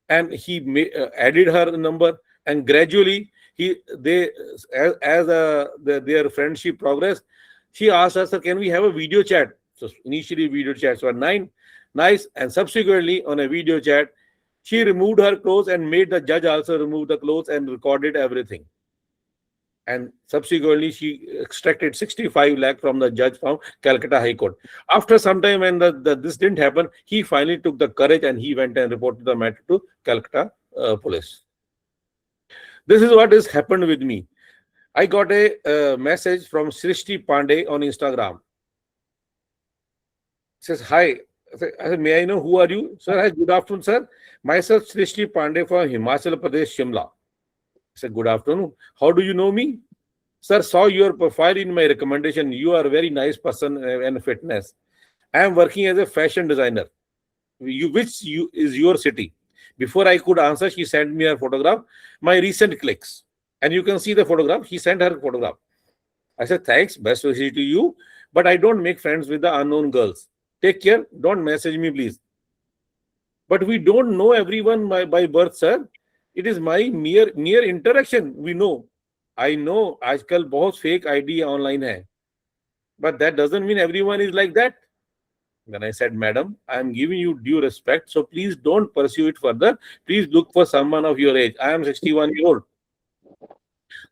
and he added her number, and gradually their friendship progressed. She asked her, sir, can we have a video chat? So initially video chats were nice, and subsequently on a video chat, she removed her clothes and made the judge also remove the clothes and recorded everything. And subsequently, she extracted 65 lakh from the judge from Calcutta High Court. After some time, when this didn't happen, he finally took the courage and he went and reported the matter to Calcutta police. This is what has happened with me. I got a message from Srishti Pandey on Instagram. It says, hi. I said, may I know who are you? Sir, hi, good afternoon, sir. Myself, Srishti Pandey from Himachal Pradesh, Shimla. I said, good afternoon. How do you know me? Sir, saw your profile in my recommendation. You are a very nice person and fitness. I am working as a fashion designer. Which is your city? Before I could answer, she sent me her photograph, my recent clicks. And you can see the photograph. He sent her photograph. I said, thanks, best wishes to you. But I don't make friends with the unknown girls. Take care. Don't message me, please. But we don't know everyone by birth, sir. It is my mere interaction. We know. I know. आजकल बहुत fake ID online है. But that doesn't mean everyone is like that. Then I said, madam, I am giving you due respect. So please don't pursue it further. Please look for someone of your age. I am 61-year-old.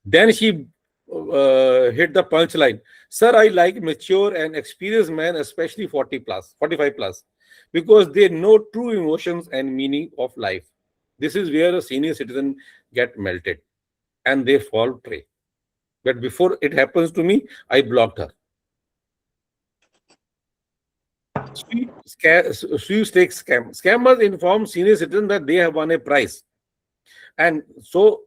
Then she hit the punchline. Sir, I like mature and experienced men, especially 45 plus, because they know true emotions and meaning of life. This is where a senior citizen get melted and they fall prey. But before it happens to me, I blocked her. Sweepstake scam. Scammers inform senior citizens that they have won a prize. And so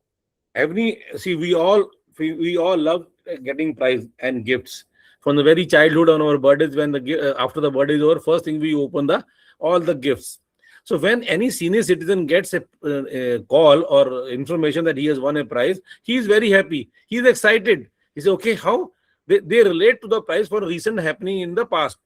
we all love getting prize and gifts. From the very childhood on our birthdays, when after the birthday is over, first thing we open the all the gifts. So when any senior citizen gets a call or information that he has won a prize, he is very happy. He is excited. He says, okay, how? They relate to the prize for recent happening in the past.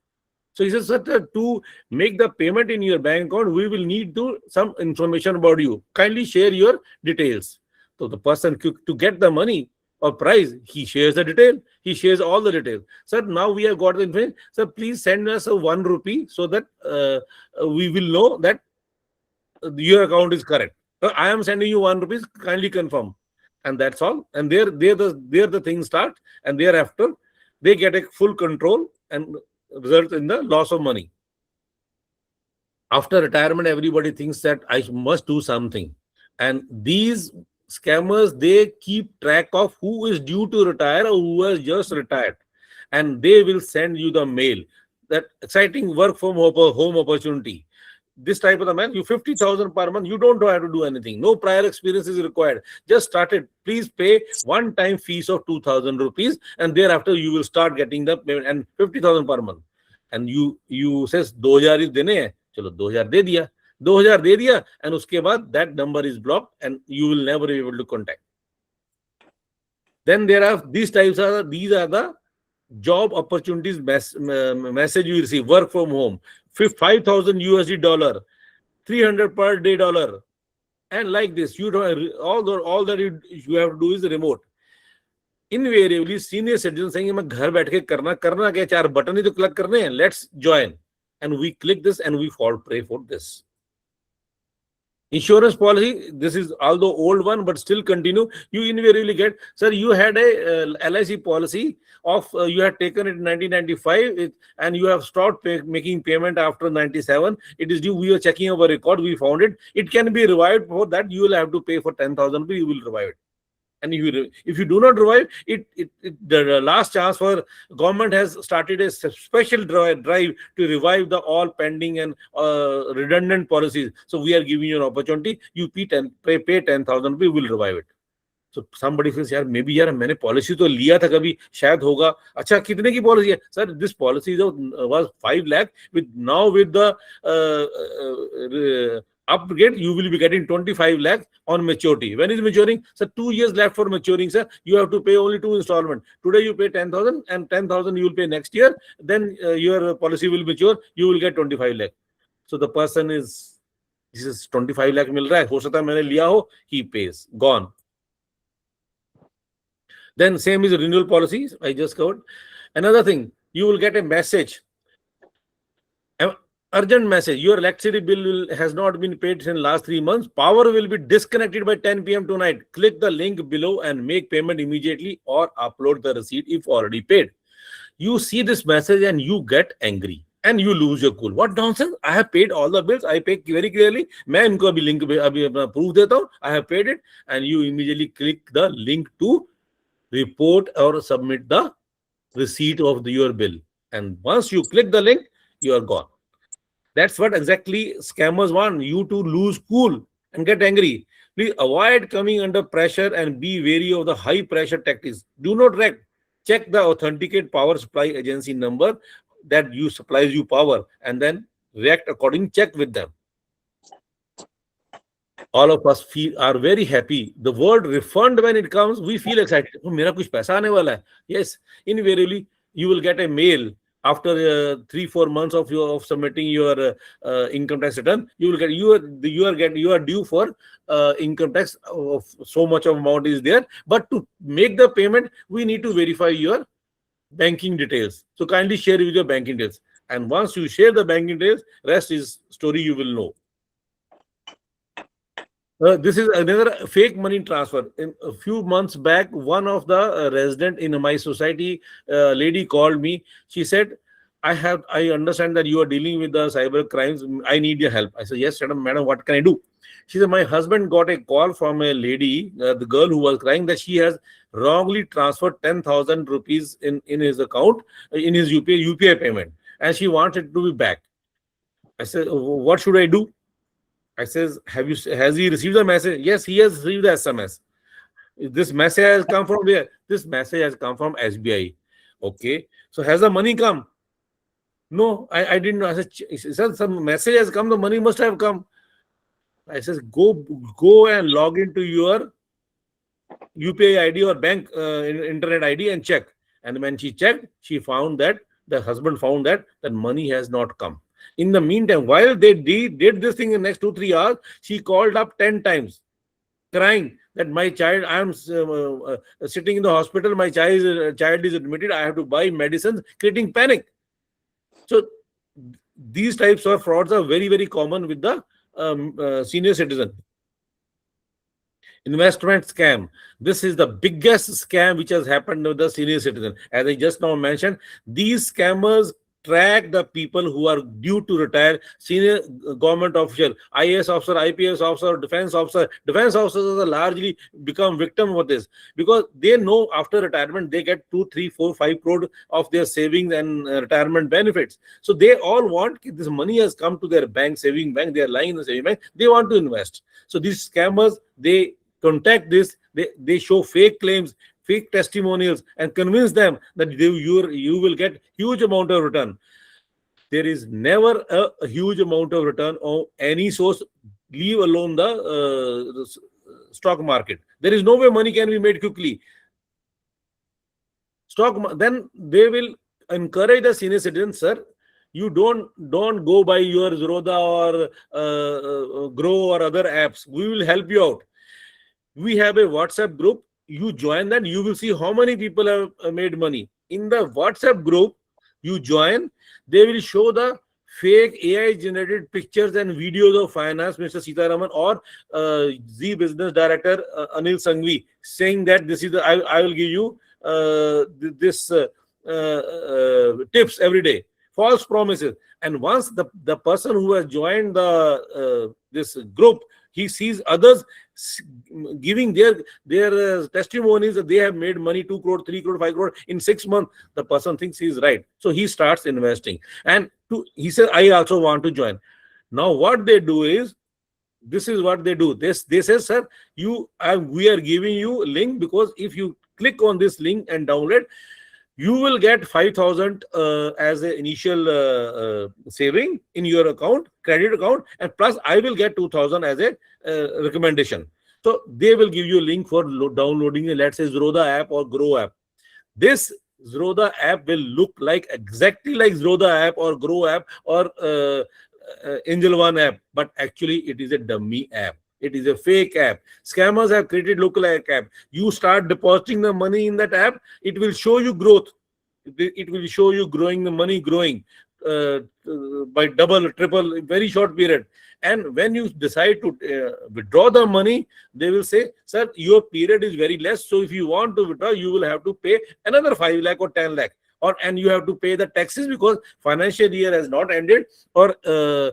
So he says, sir, to make the payment in your bank account, we will need some information about you. Kindly share your details. So the person to get the money or prize, he shares the detail. He shares all the details. Sir, now we have got the information. Sir, please send us a 1 rupee so that we will know that your account is correct. I am sending you 1 rupees. Kindly confirm, and that's all. And there the things start, and thereafter they get a full control and result in the loss of money. After retirement, everybody thinks that I must do something, and these scammers, they keep track of who is due to retire or who has just retired, and they will send you the mail that exciting work from home opportunity. This type of the man, you 50,000 per month, you don't have to do anything. No prior experience is required. Just started. Please pay one-time fees of 2,000 rupees, and thereafter you will start getting the payment and 50,000 per month. And you says 2,000 is देने हैं, चलो 2,000 दे दिया, 2,000 दे दिया, and उसके बाद that number is blocked and you will never be able to contact. Then there are these are the job opportunities message you receive. Work from home, 5,000 USD dollar, 300 per day dollar, and like this. You don't all that you have to do is remote. Invariably, senior citizens saying, "मैं घर बैठ के करना क्या, 4 button ही तो click करने हैं. Let's join," and we click this and we fall prey for this. Insurance policy, this is although old one, but still continue. You invariably get, sir, you had a LIC policy of, you had taken it in 1995 and you have stopped making payment after 97. It is due. We are checking our record. We found it. It can be revived. For that, you will have to pay for 10,000. You will revive it. And if you do not revive it, the last chance for government has started a special drive to revive the all pending and redundant policies. So we are giving you an opportunity. You pay 10,000, we will revive it. So somebody says, यार maybe यार मैंने policy तो लिया था कभी, शायद होगा. अच्छा कितने की policy है? Sir, this policy was 5 lakh. Now with the upgrade, you will be getting 25 lakh on maturity. When is maturing? So 2 years left for maturing, sir. You have to pay only 2 installments. Today you pay 10,000 and 10,000 you will pay next year. Then your policy will mature. You will get 25 lakh. So the person this is 25 lakh mil raha hai. Ho sakta hai maine liya ho. He pays. Gone. Then same is renewal policies. I just covered. Another thing, you will get a message. Urgent message, your electricity bill has not been paid in last 3 months. Power will be disconnected by 10 p.m. tonight. Click the link below and make payment immediately or upload the receipt if already paid. You see this message and you get angry and you lose your cool. What nonsense? I have paid all the bills. I pay very clearly. मैं इनको अभी link अभी अपना proof देता हूँ. I have paid it, and you immediately click the link to report or submit the receipt of your bill. And once you click the link, you are gone. That's what exactly scammers want you to lose cool and get angry. Please avoid coming under pressure and be wary of the high pressure tactics. Do not react. Check the authenticate power supply agency number that supplies you power, and then react according. Check with them. All of us are very happy. The word refund, when it comes, we feel excited. Oh, मेरा कुछ पैसा आने वाला है. Yes, invariably you will get a mail after 3-4 months of submitting your income tax return. You will get you are due for income tax of so much of amount is there. But to make the payment, we need to verify your banking details. So kindly share with your banking details. And once you share the banking details, rest is story you will know. This is another fake money transfer. In a few months back, one of the resident in my society, lady called me. She said, I understand that you are dealing with the cyber crimes. I need your help. I said, yes, madam, what can I do? She said, my husband got a call from a lady, the girl who was crying, that she has wrongly transferred 10,000 rupees in his account, in his UPI payment, and she wanted to be back. I said, what should I do? I says, has he received the message? Yes, he has received the SMS. This message has come from where? This message has come from SBI. Okay. So has the money come? No, I didn't know. I said, sir, some message has come, the money must have come. I says, go and log into your UPI ID or bank internet ID and check. And when she checked, she found that the husband found that money has not come. In the meantime, while they did this thing in the next 2-3 hours, she called up 10 times, crying that my child, I am sitting in the hospital, my child is admitted, I have to buy medicines, creating panic. So these types of frauds are very, very common with the senior citizen. Investment scam. This is the biggest scam which has happened with the senior citizen. As I just now mentioned, these scammers track the people who are due to retire, senior government official, IAS officer, IPS officer, defense officer. Defense officers are largely become victim of this because they know after retirement they get 2, 3, 4, 5 crore of their savings and retirement benefits. So they all want, this money has come to their bank, saving bank, they are lying in the saving bank, they want to invest. So these scammers, they contact this, they show fake claims, fake testimonials, and convince them that you will get huge amount of return. There is never a huge amount of return on any source, leave alone the stock market. There is no way money can be made quickly. Then they will encourage the senior citizens, sir, you don't go by your Zerodha or Grow or other apps. We will help you out. We have a WhatsApp group. You join that, you will see how many people have made money. In the WhatsApp group, you join, they will show the fake AI generated pictures and videos of finance Mr. Sitaraman or Z business director Anil Sanghvi saying that this is I will give you this tips every day. False promises. And once the person who has joined the this group, he sees others giving their testimonies that they have made money 2 crore, 3 crore, 5 crore in 6 months. The person thinks he is right. So he starts investing. And he says, I also want to join. Now what they do is, this is what they do. They say, sir, we are giving you a link because if you click on this link and download, you will get 5,000 as an initial saving in your account, credit account, and plus I will get 2,000 as a recommendation. So they will give you a link for downloading, let's say, Zerodha app or Grow app. This Zerodha app will look like exactly like Zerodha app or Grow app or Angel One app, but actually it is a dummy app. It is a fake app. Scammers have created lookalike app. You start depositing the money in that app, it will show you growth. It will show you growing, the money growing by double, triple, very short period. And when you decide to withdraw the money, they will say, sir, your period is very less. So if you want to withdraw, you will have to pay another 5 lakh or 10 lakh. And you have to pay the taxes because financial year has not ended, or the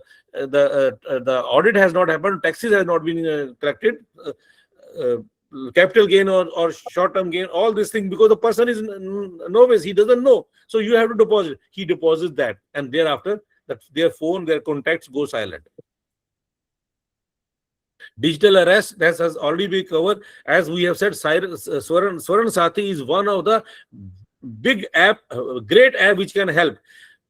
audit has not happened, taxes has not been collected, capital gain or short-term gain, all these things, because the person is novice, he doesn't know. So you have to deposit. He deposits that, and thereafter their phone, their contacts go silent. Digital arrest, that has already been covered. As we have said, Swaran Sathi is one of the big app, great app which can help.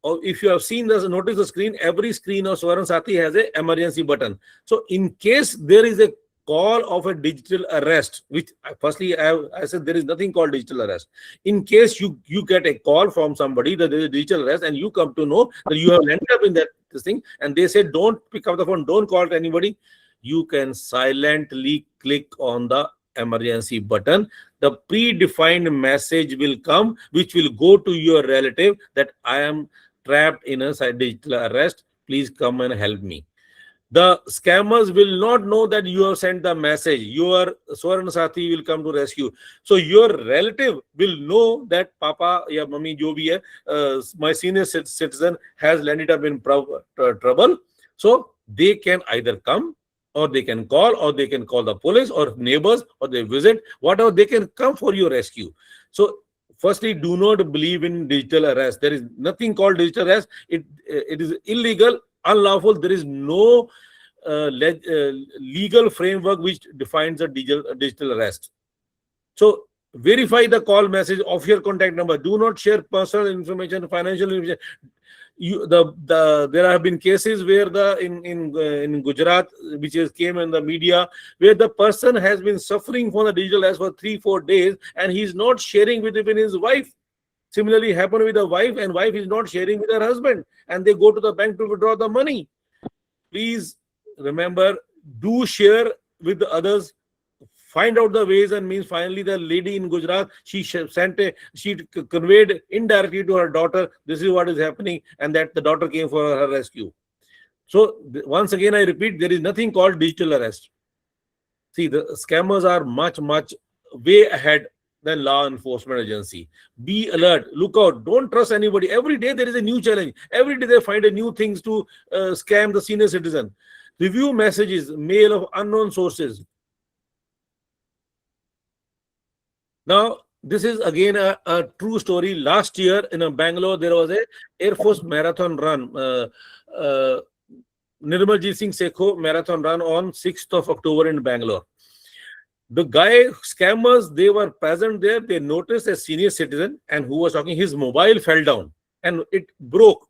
Or if you have seen this, notice the screen, every screen of Swaran Sathi has a emergency button. So in case there is a call of a digital arrest, which firstly I said there is nothing called digital arrest. In case you get a call from somebody that there is a digital arrest and you come to know that you have ended up in this thing, and they say don't pick up the phone, don't call to anybody, you can silently click on the emergency button. The predefined message will come, which will go to your relative that I am trapped in a digital arrest. Please come and help me. The scammers will not know that you have sent the message. Your Swaran Sathi will come to rescue. So your relative will know that Papa ya Mummy jo bhi hai, my senior citizen has landed up in trouble. So they can either come, or they can call, or they can call the police or neighbors, or they visit, whatever, they can come for your rescue. So firstly, do not believe in digital arrest. There is nothing called digital arrest. It is illegal, unlawful. There is no legal framework which defines a digital arrest. So Verify the call message of your contact number. Do not share personal information, financial information. There have been cases where in Gujarat, which came in the media, where the person has been suffering from the digital arrest for 3-4 days, and he's not sharing with even his wife. Similarly, happened with the wife, and wife is not sharing with her husband, and they go to the bank to withdraw the money. Please remember, do share with the others. Find out the ways and means. Finally, the lady in Gujarat, she conveyed indirectly to her daughter, this is what is happening, and that the daughter came for her rescue. So once again, I repeat, there is nothing called digital arrest. See, the scammers are much way ahead than law enforcement agency. Be alert, look out, don't trust anybody. Every day there is a new challenge. Every day they find a new things to scam the senior citizen. Review messages, mail of unknown sources. Now, this is again a true story. Last year in Bangalore, there was a Air Force marathon run, Nirmaljeet Singh Sekho marathon run on 6th of October in Bangalore. The scammers, they were present there. They noticed a senior citizen and who was talking, his mobile fell down and it broke.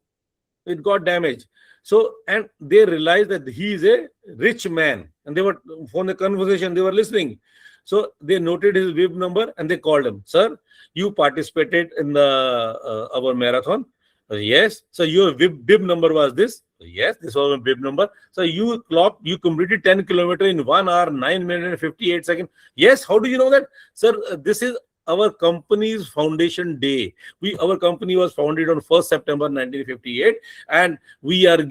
It got damaged. So, and they realized that he is a rich man, and they were, from the conversation, they were listening. So they noted his WIB number and they called him. Sir, you participated in the our marathon? Yes. So your WIB number was this? Yes, this was my WIB number. So you completed 10 kilometers in 1 hour, 9 minutes and 58 seconds. Yes. How do you know that? Sir, this is our company's foundation day. Our company was founded on 1st September 1958, and we have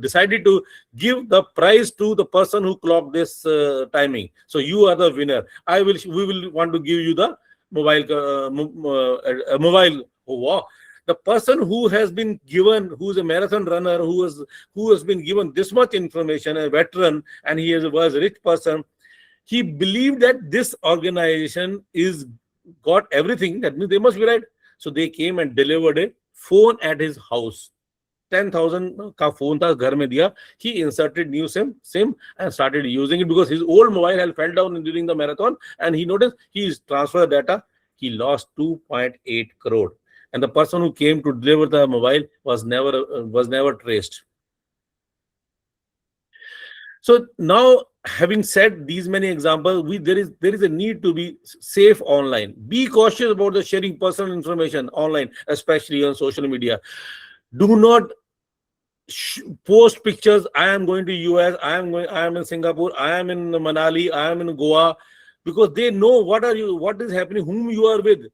decided to give the prize to the person who clocked this timing. So you are the winner. We will want to give you the mobile. Oh, wow. The person who has been given, who is a marathon runner, who has been given this much information, a veteran, and he was a rich person. He believed that this organization is got everything. That means they must be right. So they came and delivered a phone at his house. 10,000 ka phone tha ghar mein diya. He inserted new SIM and started using it because his old mobile had fell down during the marathon, and he noticed he transferred data. He lost 2.8 crore, and the person who came to deliver the mobile was never traced. So now, having said these many examples, there is a need to be safe online. Be cautious about the sharing personal information online, especially on social media. Do not post pictures. I am going to US. I am in Singapore. I am in Manali. I am in Goa, because they know what is happening, whom you are with.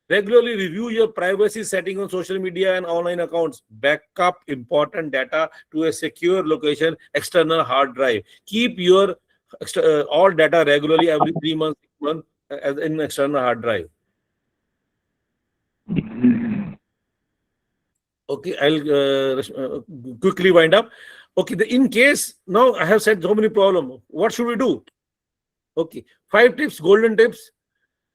Regularly review your privacy setting on social media and online accounts. Backup important data to a secure location, external hard drive. Keep your all data regularly every 3 months, 6 months as in external hard drive. Okay, I'll quickly wind up. Okay, in case, now I have said so many problems. What should we do? Okay, 5 tips, golden tips.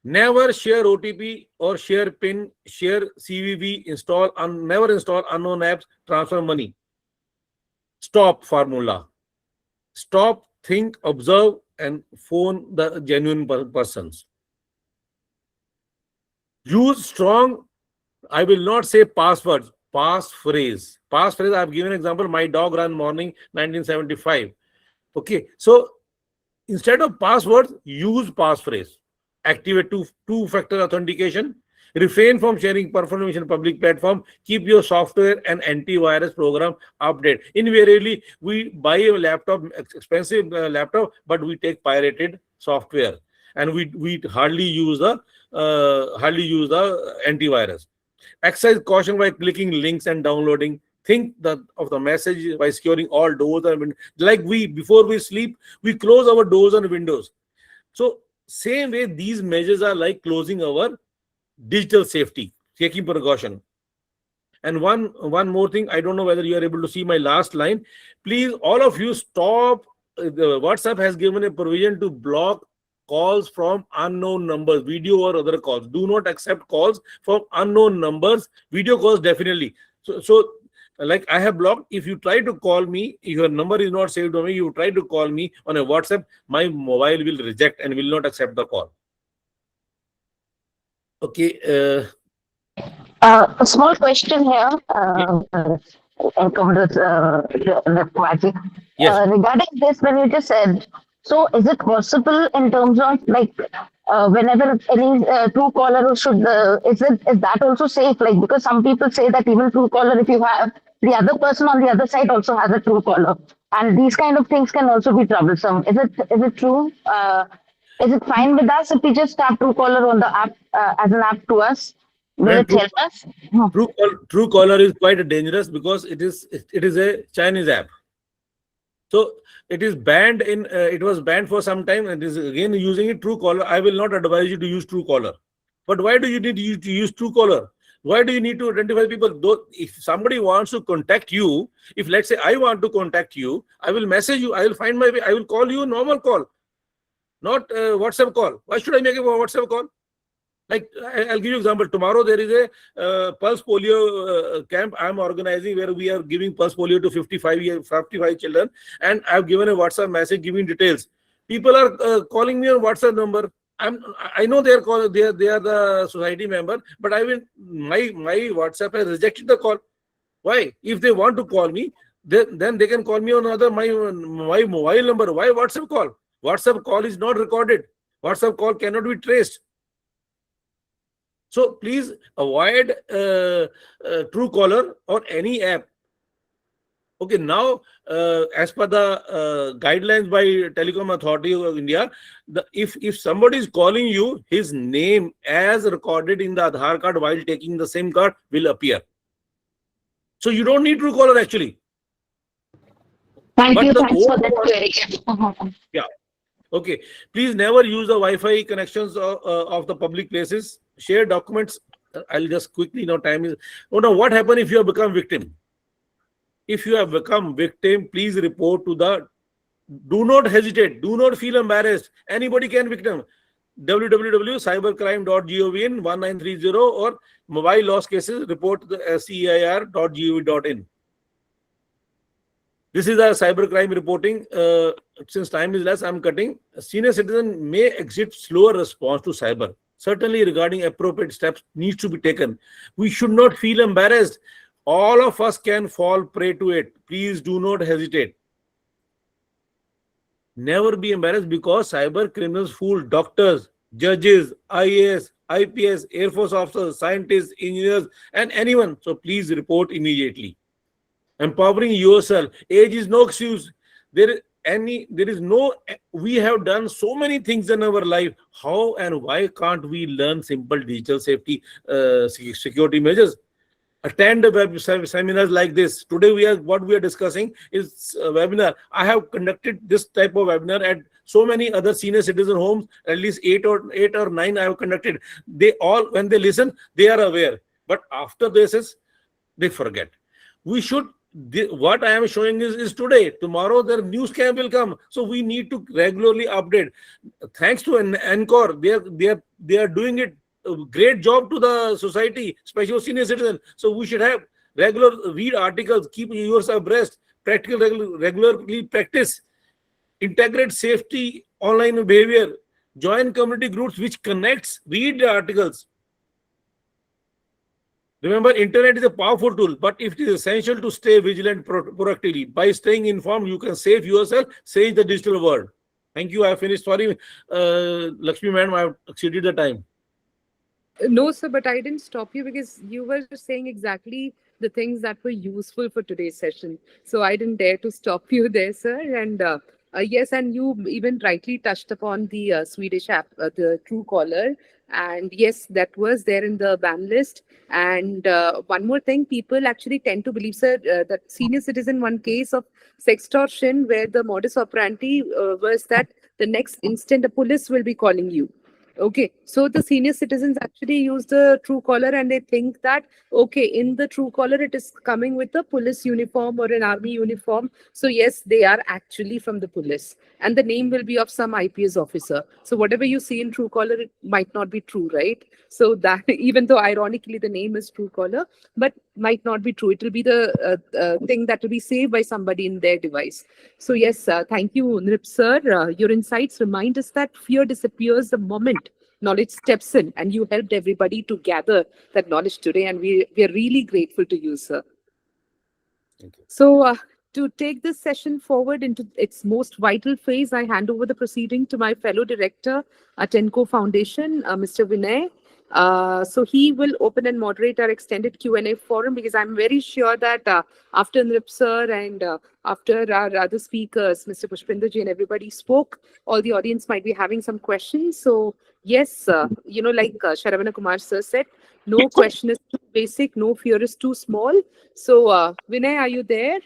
Never share OTP or share PIN, share CVV, never install unknown apps, transfer money. Stop formula. Stop, think, observe, and phone the genuine persons. Use strong, I will not say passwords, passphrase. Passphrase, I have given an example, my dog ran morning 1975. Okay, so instead of passwords, use passphrase. Activate two-factor authentication. Refrain from sharing personal information in public platform. Keep your software and antivirus program updated. Invariably, we buy a laptop, expensive laptop, but we take pirated software, and we hardly use the antivirus. Exercise caution by clicking links and downloading. Think of the message by securing all doors and windows. Like before we sleep, we close our doors and windows. So same way, these measures are like closing our digital safety, taking precaution. And one more thing, I don't know whether you are able to see my last line. Please, all of you, stop. WhatsApp has given a provision to block calls from unknown numbers, video or other calls. Do not accept calls from unknown numbers. Video calls definitely. So like I have blocked. If you try to call me, if your number is not saved on me, you try to call me on a WhatsApp, my mobile will reject and will not accept the call. Okay. A small question here, Comrade Quacky. Yes. Regarding this, when you just said, so is it possible in terms of like whenever any true caller should, is that also safe? Like because some people say that even true caller, if you have the other person on the other side also has a true caller, and these kind of things can also be troublesome. Is it true? Is it fine with us if we just tap Truecaller on the app as an app to us? Will Man, it help us? No. True caller is quite dangerous because it is a Chinese app. So it is banned in. It was banned for some time, and is again using it. Truecaller. I will not advise you to use Truecaller. But why do you need to use Truecaller? Why do you need to identify people? Though, if somebody wants to contact you, if let's say I want to contact you, I will message you. I will find my way. I will call you normal call, not WhatsApp call. Why should I make a WhatsApp call? Like I'll give you example. Tomorrow there is a pulse polio camp I'm organizing where we are giving pulse polio to 55 children, and I've given a WhatsApp message giving details. People are calling me on WhatsApp number. I know they are the society member, but my WhatsApp has rejected the call. Why? If they want to call me, then they can call me on my mobile number. Why WhatsApp call? WhatsApp call is not recorded. WhatsApp call cannot be traced. So please avoid Truecaller or any app. Okay, now as per the guidelines by Telecom Authority of India, if somebody is calling you, his name as recorded in the Aadhaar card while taking the SIM card will appear. So you don't need Truecaller actually. Thank But you. the Thanks for old that query. Yeah. Okay. Please never use the Wi-Fi connections of the public places. Share documents. I'll just quickly now time is. Oh no, what happened if you have become victim? If you have become victim, please report to the. Do not hesitate. Do not feel embarrassed. Anybody can victim. www.cybercrime.gov in 1930 or mobile loss cases report to the ceir.gov.in. This is a cybercrime reporting. Since time is less, I'm cutting. A senior citizen may exhibit slower response to cyber. Certainly, regarding appropriate steps needs to be taken. We should not feel embarrassed. All of us can fall prey to it. Please do not hesitate. Never be embarrassed because cyber criminals fool doctors, judges, IAS, IPS, Air Force officers, scientists, engineers, and anyone. So please report immediately. Empowering yourself. Age is no excuse. There is no. We have done so many things in our life. How and why can't we learn simple digital safety security measures? Attend web seminars like this. Today what we are discussing is a webinar. I have conducted this type of webinar at so many other senior citizen homes. At least eight or nine I have conducted. They all, when they listen, they are aware. But after this, they forget. We should. What I am showing is today. Tomorrow the news camp will come, so we need to regularly update. Thanks to NCORE, they are doing it a great job to the society, especially senior citizens. So we should have read articles, keep yourself abreast, regularly practice, integrate safety online behavior, join community groups which connects, read the articles. Remember, internet is a powerful tool, but it is essential to stay vigilant proactively. By staying informed, you can save yourself, save the digital world. Thank you. I have finished. Sorry, Lakshmi madam, I have exceeded the time. No, sir, but I didn't stop you because you were saying exactly the things that were useful for today's session. So I didn't dare to stop you there, sir. And yes, and you even rightly touched upon the Swedish app, the Truecaller. And yes, that was there in the ban list. And one more thing, people actually tend to believe, sir, that senior citizen, one case of sextortion where the modus operandi was that the next instant the police will be calling you. Okay, so the senior citizens actually use the Truecaller and they think that, okay, in the Truecaller, it is coming with a police uniform or an army uniform. So yes, they are actually from the police and the name will be of some IPS officer. So whatever you see in Truecaller, it might not be true, right? So that even though ironically the name is Truecaller, but might not be true. It will be the thing that will be saved by somebody in their device. So yes, thank you, Nrip sir. Your insights remind us that fear disappears the moment knowledge steps in, and you helped everybody to gather that knowledge today. And we are really grateful to you, sir. Thank you. So, to take this session forward into its most vital phase, I hand over the proceeding to my fellow director at NCORE Foundation, Mr. Vinay. So he will open and moderate our extended Q&A forum, because I'm very sure that after Nrip sir and after our other speakers, Mr. Pushpinder ji and everybody spoke, all the audience might be having some questions. So yes, like Sharavana Kumar sir said, no question is too basic, no fear is too small. So Vinay, are you there?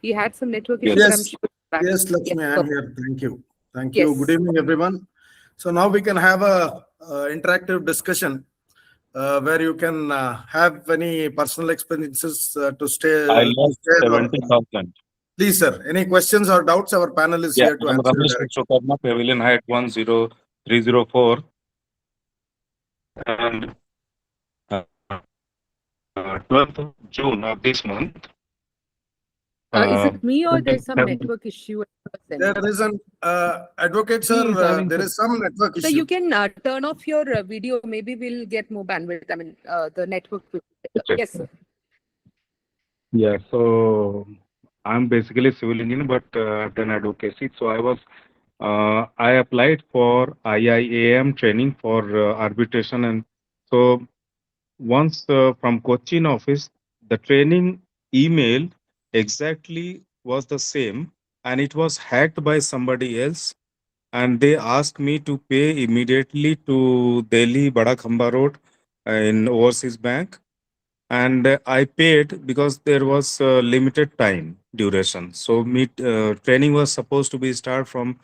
He had some network issue, but I'm Yes, sure he's back. yes, Lakshmi, I'm Perfect. here. Thank you. Thank you. Yes. Good evening, everyone. So now we can have a interactive discussion where you can have any personal experiences to stay. I To lost share or- 70,000. Please, sir. Any questions or doubts? Our panel is Yeah, here to I'm answer. Ramesh directly. Vishwakarma, Pavilion Height 10304. And 12th of June of this month. Is it me or there's some have- network issue? There is an advocate, He is sir. having There some- is some network So issue. you can turn off your video. Maybe we'll get more bandwidth. I mean, the network. Okay. Yes, sir. Yeah, so I'm basically civil engineer, but I've done advocacy. So I applied for IIAM training for arbitration, and so once from Cochin office, the training email exactly was the same, and it was hacked by somebody else, and they asked me to pay immediately to Delhi Bada Khamba Road in Overseas Bank, and I paid because there was limited time duration. So training was supposed to be start from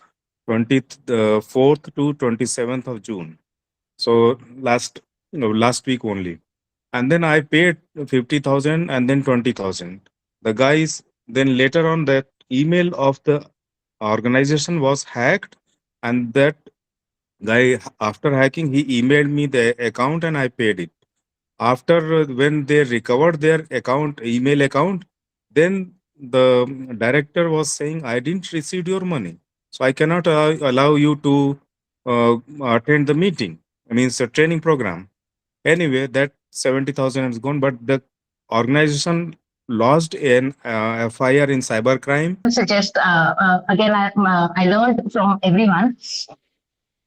24th to 27th of June. So last week only. And then I paid 50,000 and then 20,000. The guys, then later on, that email of the organization was hacked, and that guy, after hacking, he emailed me the account and I paid it. After when they recovered their account, email account, then the director was saying, I didn't receive your money, so I cannot allow you to attend the meeting. I mean, it's a training program. Anyway, that 70,000 is gone, but the organization lost an FIR in cybercrime. Suggest again, I learned from everyone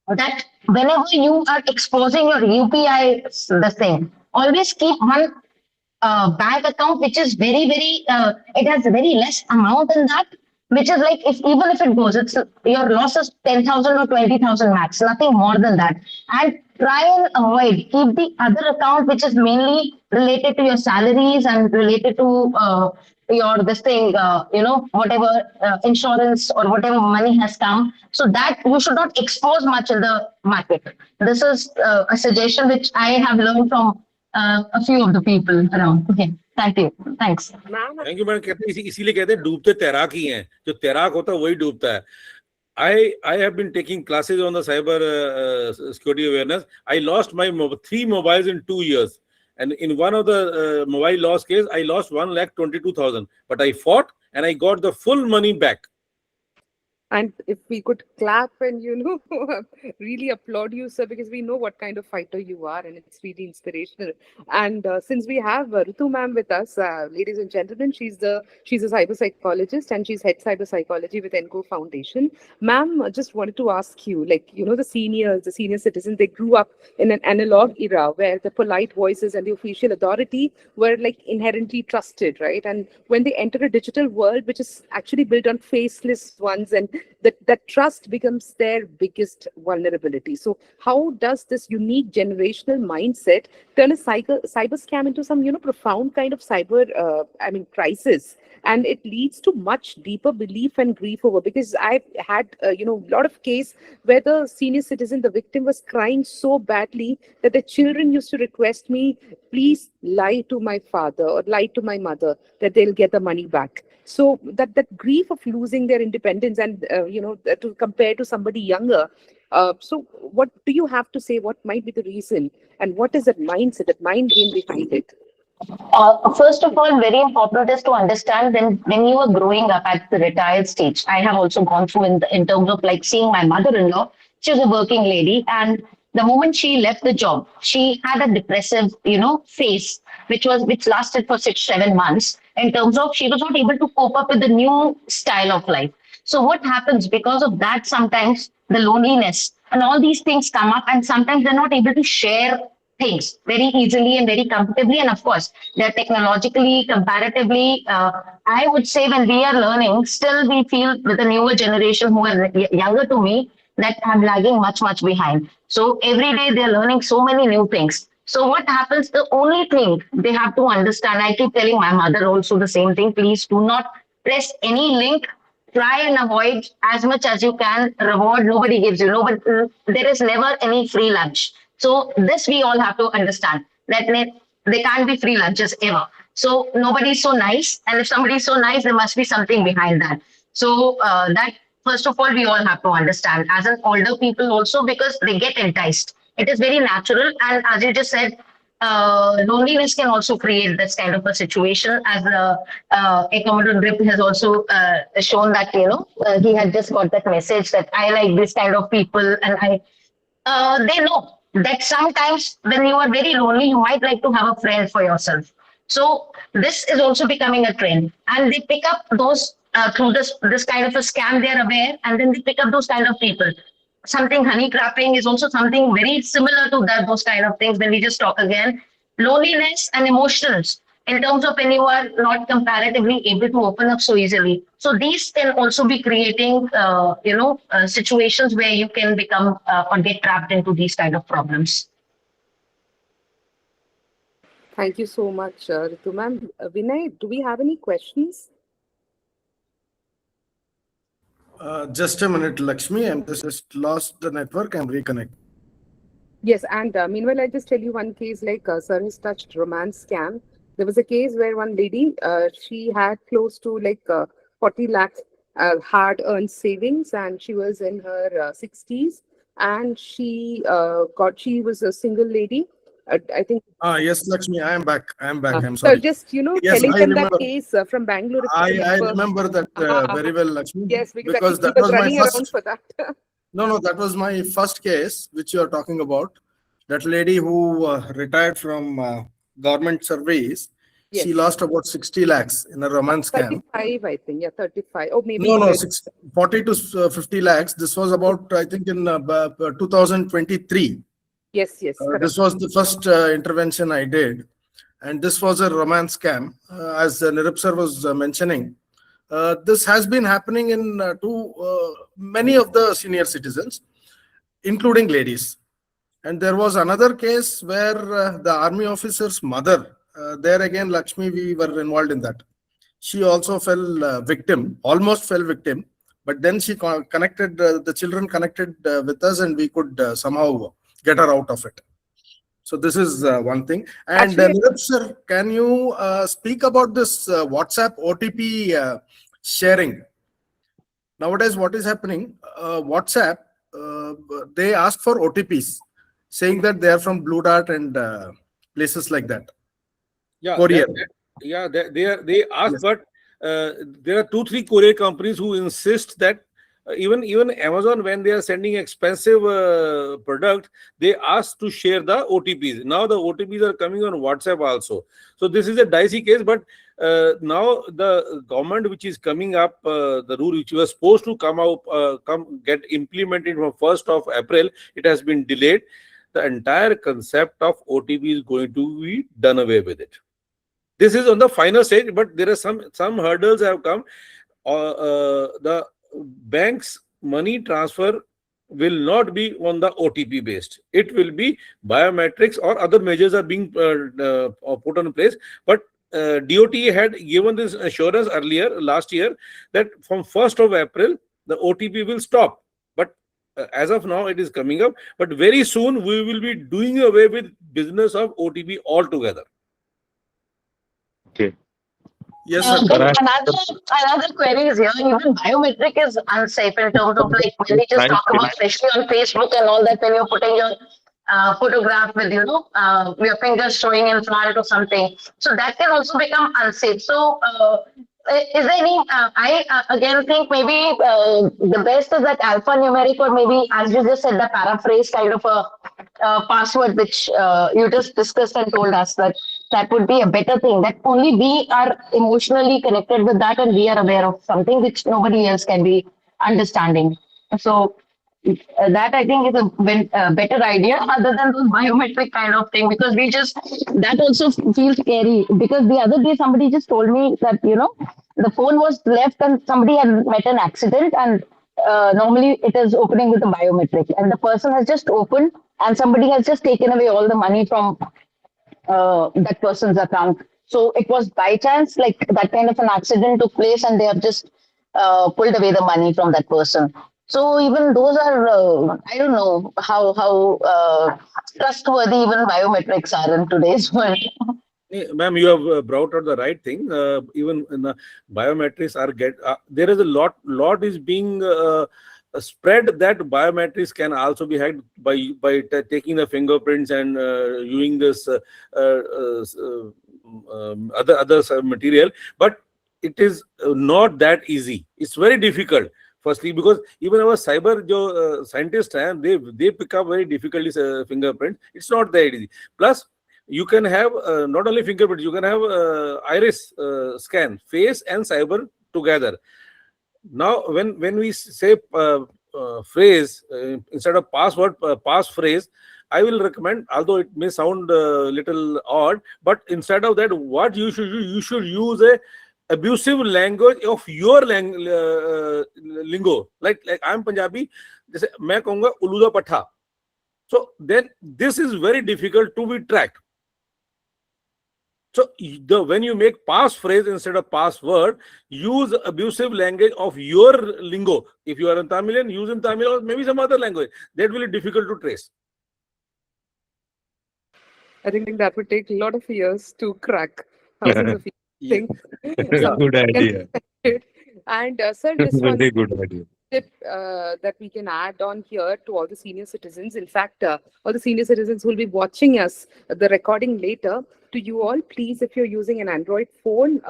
that whenever you are exposing your UPI, the thing, always keep one bank account which is very it has very less amount in that, which is like, if even if it goes, it's your loss is 10,000 or 20,000 max, nothing more than that. And try and avoid, keep the other account which is mainly related to your salaries and related to your this thing, whatever insurance or whatever money has come, so that you should not expose much in the market. This is a suggestion which I have learned from a few of the people around. Okay, thank you. Thanks. Thank you madam. कहते हैं इसीलिए कहते हैं डूबते तैराक ही हैं, जो तैराक होता है वही डूबता है। I have been taking classes on the cyber security awareness. I lost my 3 mobiles in 2 years, and in one of the mobile loss case, I lost 1,22,000. But I fought and I got the full money back. And if we could clap and, really applaud you, sir, because we know what kind of fighter you are, and it's really inspirational. And since we have Ritu ma'am with us, ladies and gentlemen, she's a cyber psychologist and she's head cyber psychology with NCORE Foundation. Ma'am, I just wanted to ask you, the senior citizens, they grew up in an analog era where the polite voices and the official authority were inherently trusted, right? And when they enter a digital world, which is actually built on faceless ones, and that trust becomes their biggest vulnerability. So how does this unique generational mindset turn a cyber scam into some profound kind of cyber crisis? And it leads to much deeper belief and grief over, because I've had a lot of case where the senior citizen, the victim, was crying so badly that the children used to request me, please lie to my father or lie to my mother that they'll get the money back. So that grief of losing their independence, and to compare to somebody younger. So what do you have to say? What might be the reason, and what is that mindset, that mind game behind it? First of all, very important is to understand when you are growing up at the retired stage. I have also gone through in terms of seeing my mother-in-law. She was a working lady, and the moment she left the job, she had a depressive, phase, which lasted for 6, 7 months. In terms of she was not able to cope up with the new style of life. So what happens because of that? Sometimes the loneliness and all these things come up, and sometimes they're not able to share things very easily and very comfortably. And of course, they're technologically, comparatively, I would say when we are learning, still we feel with the newer generation who are younger to me that I'm lagging much, much behind. So every day they're learning so many new things. So what happens? The only thing they have to understand, I keep telling my mother also the same thing, please do not press any link. Try and avoid as much as you can. Reward nobody gives you. Nobody, there is never any free lunch. So this we all have to understand that they can't be free lunches ever. So nobody's so nice, and if somebody's so nice, there must be something behind that. So that first of all we all have to understand as an older people also, because they get enticed. It is very natural, and as you just said, loneliness can also create this kind of a situation. As Commodore Grip has also shown that he had just got that message that I like this kind of people, and they know that sometimes when you are very lonely, you might like to have a friend for yourself. So this is also becoming a trend, and they pick up those through this kind of a scam. They are aware, and then they pick up those kind of people. Something honey trapping is also something very similar to that. Those kind of things. When we just talk again, loneliness and emotions in terms of when you are not comparatively able to open up so easily. So these can also be creating, situations where you can become or get trapped into these kind of problems. Thank you so much, Ritu ma'am. Vinay, do we have any questions? Just a minute, Lakshmi. I'm just lost the network. I'm reconnect. Yes, and meanwhile, I'll just tell you one case like Sir has touched romance scam. There was a case where one lady, she had close to like 40 lakhs hard-earned savings, and she was in her 60s, and she was a single lady. I think. Yes, Lakshmi, I am back. I am back. I'm So sorry. just, Yes, telling I them that remember. case from Bangalore. if you I remember that very well, Lakshmi, Yes, because I because think he that was was my running around first. for that. No, that was my first case, which you are talking about. That lady who retired from government service, she Yes. lost about 60 lakhs in a romance scam. 35, I think. Yeah, 35. Oh, maybe. No, 40 to 50 lakhs. This was about, I think, in 2023. Yes, correct. This was the first intervention I did. And this was a romance scam. As Nirip sir was mentioning, this has been happening to many of the senior citizens, including ladies. And there was another case where the army officer's mother, there again, Lakshmi, we were involved in that. She also fell almost fell victim, but then she connected, the children connected with us, and we could somehow get her out of it. So this is one thing. And Actually, Niraj sir, can you speak about this WhatsApp OTP sharing? Nowadays, what is happening? WhatsApp, they ask for OTPs, saying that they are from Blue Dart and places like that. Yeah, Courier. they ask, Yes. but there are 2-3 courier companies who insist that even Amazon, when they are sending expensive product, they ask to share the OTPs. Now the OTPs are coming on WhatsApp also. So this is a dicey case, but now the government which is coming up, the rule which was supposed to get implemented from 1st of April, it has been delayed. The entire concept of OTP is going to be done away with it. This is on the final stage, but there are some hurdles have come. The bank's money transfer will not be on the OTP based. It will be biometrics or other measures are being put on place. But DOT had given this assurance earlier last year that from 1st of April, the OTP will stop. But as of now, it is coming up. But very soon, we will be doing away with business of OTP altogether. Okay. Yes, sir. But another query is here. Even biometric is unsafe in terms of like when we just talk about, especially on Facebook and all that, when you're putting your photograph with your fingers showing in front or something, so that can also become unsafe. So is there any? I again think maybe the best is that alphanumeric, or maybe as you just said, the paraphrase kind of a password, which you just discussed and told us that that would be a better thing. That only we are emotionally connected with that, and we are aware of something which nobody else can be understanding. So that I think is a better idea other than those biometric kind of thing, because we just that also feels scary. Because the other day somebody just told me that the phone was left and somebody had met an accident, and normally it is opening with a biometric, and the person has just opened and somebody has just taken away all the money from that person's account. So it was by chance, like that kind of an accident took place, and they have just pulled away the money from that person. So even those are, I don't know how trustworthy even biometrics are in today's world. Ma'am, you have brought out the right thing. Even in the biometrics are there is a lot is being spread that biometrics can also be hacked by taking the fingerprints and using this other material. But it is not that easy. It's very difficult. Firstly, because even our cyber scientists, they pick up very difficultly fingerprint. It's not that easy. Plus, you can have not only fingerprints, you can have iris scan, face and cyber together. Now, when we say phrase instead of password, passphrase, I will recommend, although it may sound a little odd, but instead of that, what you should use a abusive language of your lingo. Like I'm Punjabi, जैसे मैं कहूँगा उलूदा पट्ठा. So then this is very difficult to be tracked. So when you make passphrase instead of password, use abusive language of your lingo. If you are in Tamilian, use in Tamil or maybe some other language. That will be difficult to trace. I think that would take a lot of years to crack thousands of things. Good idea. And sir, just one Very good idea. tip that we can add on here to all the senior citizens. In fact, all the senior citizens who will be watching us, the recording later, to you all, please, if you're using an Android phone,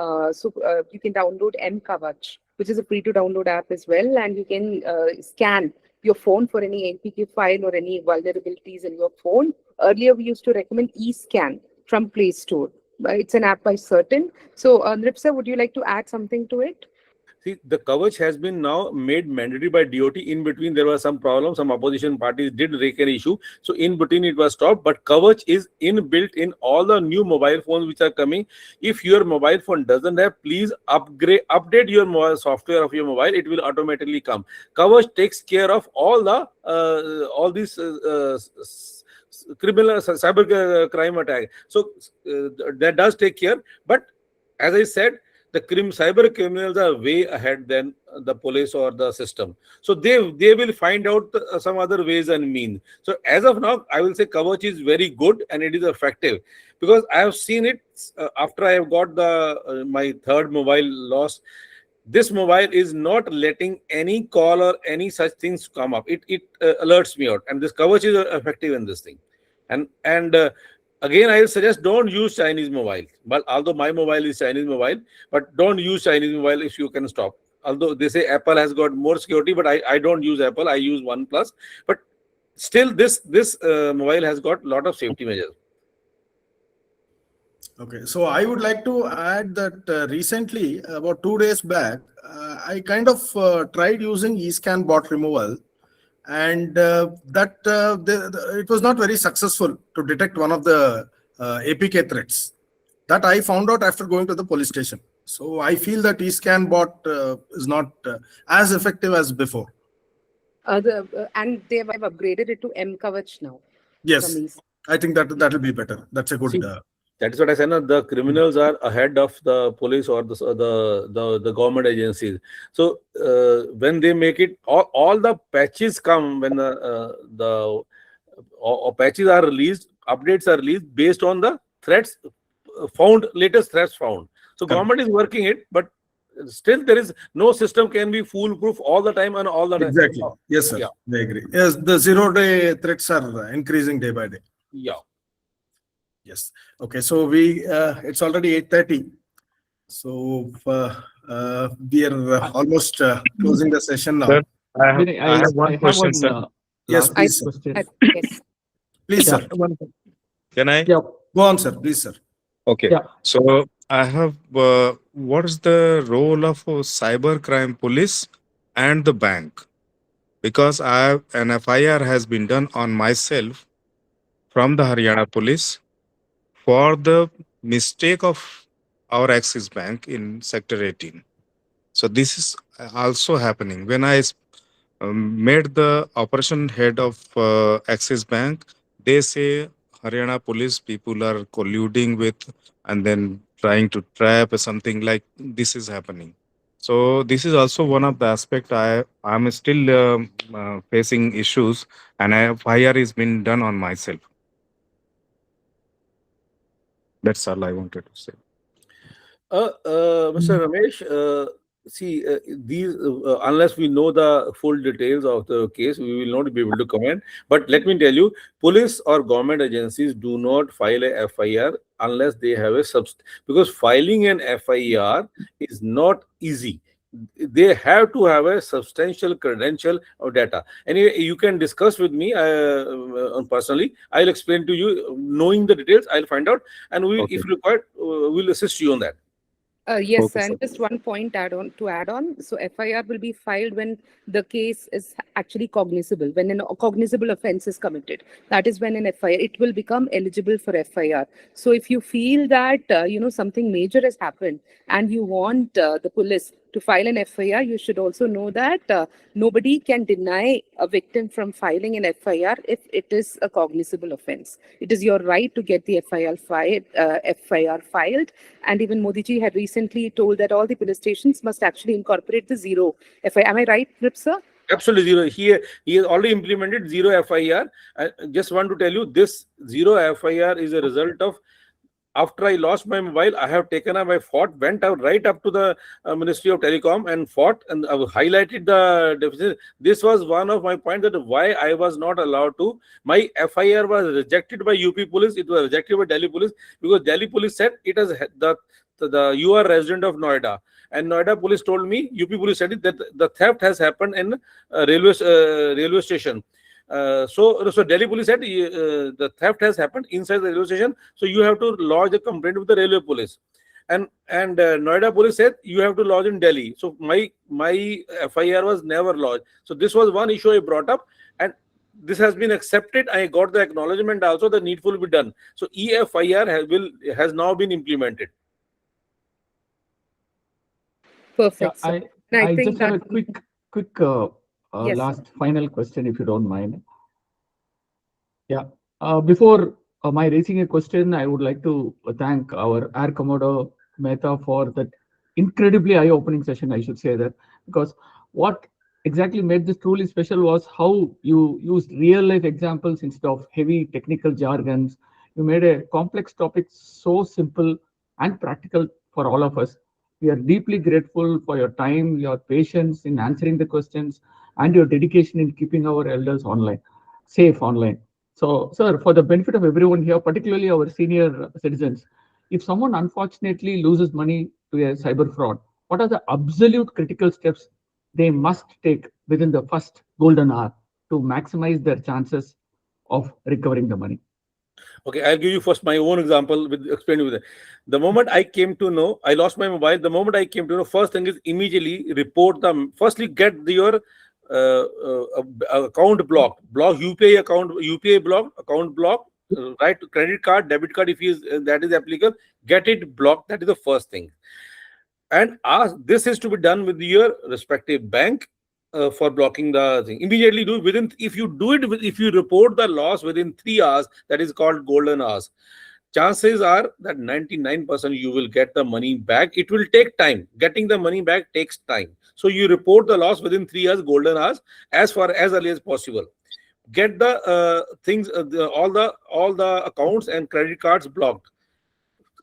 you can download NCORE, which is a free to download app as well, and you can scan your phone for any APK file or any vulnerabilities in your phone. Earlier, we used to recommend eScan from Play Store. It's an app by Certain. So, Nripsa, would you like to add something to it? See, the Kavach has been now made mandatory by DOT. In between, there was some problem. Some opposition parties did raise an issue. So in between, it was stopped. But Kavach is inbuilt in all the new mobile phones which are coming. If your mobile phone doesn't have, please update your software of your mobile. It will automatically come. Kavach takes care of all these criminal cyber crime attack. So that does take care. But as I said, the cyber criminals are way ahead than the police or the system. So they will find out some other ways and means. So as of now, I will say Kavach is very good and it is effective, because I have seen it after I have got my third mobile lost. This mobile is not letting any call or any such things come up. It alerts me out, and this Kavach is effective in this thing. And again, I will suggest don't use Chinese mobile. But although my mobile is Chinese mobile, but don't use Chinese mobile if you can stop. Although they say Apple has got more security, but I don't use Apple. I use OnePlus. But still, this mobile has got a lot of safety measures. Okay, so I would like to add that recently, about 2 days back, I kind of tried using eScan bot removal, and it was not very successful to detect one of the APK threats. That I found out after going to the police station. So I feel that eScan bot is not as effective as before. And they have upgraded it to MKavach now. Yes, I think that will be better. That's a good. That is what I said. No, the criminals are ahead of the police or the government agencies. So when they make it, all the patches come when the patches are released, updates are released based on the threats found, latest threats found. So government is working it, but still there is no system can be foolproof all the time and all the time. Exactly. Yes, sir. Yeah. I agree. Yes, the 0-day threats are increasing day by day. Yeah. Yes. Okay. So it's already 8:30. So we are almost closing the session now. Sir, I have one question, sir. Yes, please. Yes. Please, Yeah. sir. Can I? Yeah. Go on, sir. Please, sir. Okay. Yeah. So I have, what is the role of cybercrime police and the bank? Because an FIR has been done on myself from the Haryana police for the mistake of our Axis Bank in Sector 18. So this is also happening. When I made the operation head of Axis Bank, they say Haryana police people are colluding with and then trying to trap or something like this is happening. So this is also one of the aspect I'm still facing issues, and FIR is been done on myself. That's all I wanted to say. Mr. Ramesh, see, these unless we know the full details of the case, we will not be able to comment. But let me tell you, police or government agencies do not file a FIR unless they have a because filing an FIR is not easy. They have to have a substantial credential or data. Anyway, you can discuss with me personally. I'll explain to you. Knowing the details, I'll find out, and we, Okay. if required, we'll assist you on that. Yes, Okay, sir. and just one point add on. So FIR will be filed when the case is actually cognizable, when a cognizable offense is committed. That is when an FIR it will become eligible for FIR. So if you feel that something major has happened and you want the police to file an FIR, you should also know that nobody can deny a victim from filing an FIR if it is a cognizable offense. It is your right to get the FIR filed. And even Modi ji had recently told that all the police stations must actually incorporate the zero FIR. Am I right, Ripsa? Absolutely zero. He has already implemented zero FIR. I just want to tell you this zero FIR is a result of after I lost my mobile, I have taken up, I fought, went out right up to the Ministry of Telecom and fought and highlighted the deficit. This was one of my points that why I was not allowed to. My FIR was rejected by UP police. It was rejected by Delhi police because Delhi police said it has the you are resident of Noida. And Noida police told me, UP police said it, that the theft has happened in railway station. So Delhi police said the theft has happened inside the railway station, so you have to lodge a complaint with the railway police. And Noida police said you have to lodge in Delhi. So my FIR was never lodged. So this was one issue I brought up, and this has been accepted. I got the acknowledgement also. The needful will be done. So EFIR has now been implemented. Yeah. Perfect, sir. And I I think just have that a quick yes, sir. last final question, if you don't mind. Yeah. Before my raising a question, I would like to thank our Air Commodore Mehta for that incredibly eye-opening session, I should say that, because what exactly made this truly special was how you used real-life examples instead of heavy technical jargons. You made a complex topic so simple and practical for all of us. We are deeply grateful for your time, your patience in answering the questions, and your dedication in keeping our elders safe online. So, sir, for the benefit of everyone here, particularly our senior citizens, if someone unfortunately loses money to a cyber fraud, what are the absolute critical steps they must take within the first golden hour to maximize their chances of recovering the money? Okay, I'll give you first my own example with explaining with it. The moment I came to know, I lost my mobile. The moment I came to know, first thing is immediately report them. Firstly, get your account blocked. Block UPI account, UPI blocked, account blocked. Right, credit card, debit card, if that is applicable, get it blocked. That is the first thing. And ask this is to be done with your respective bank for blocking the thing. Immediately do it within. If you do it, if you report the loss within 3 hours, that is called golden hours. Chances are that 99% you will get the money back. It will take time. Getting the money back takes time. So you report the loss within 3 hours, golden hours, as far as early as possible. Get the things, all the accounts and credit cards blocked.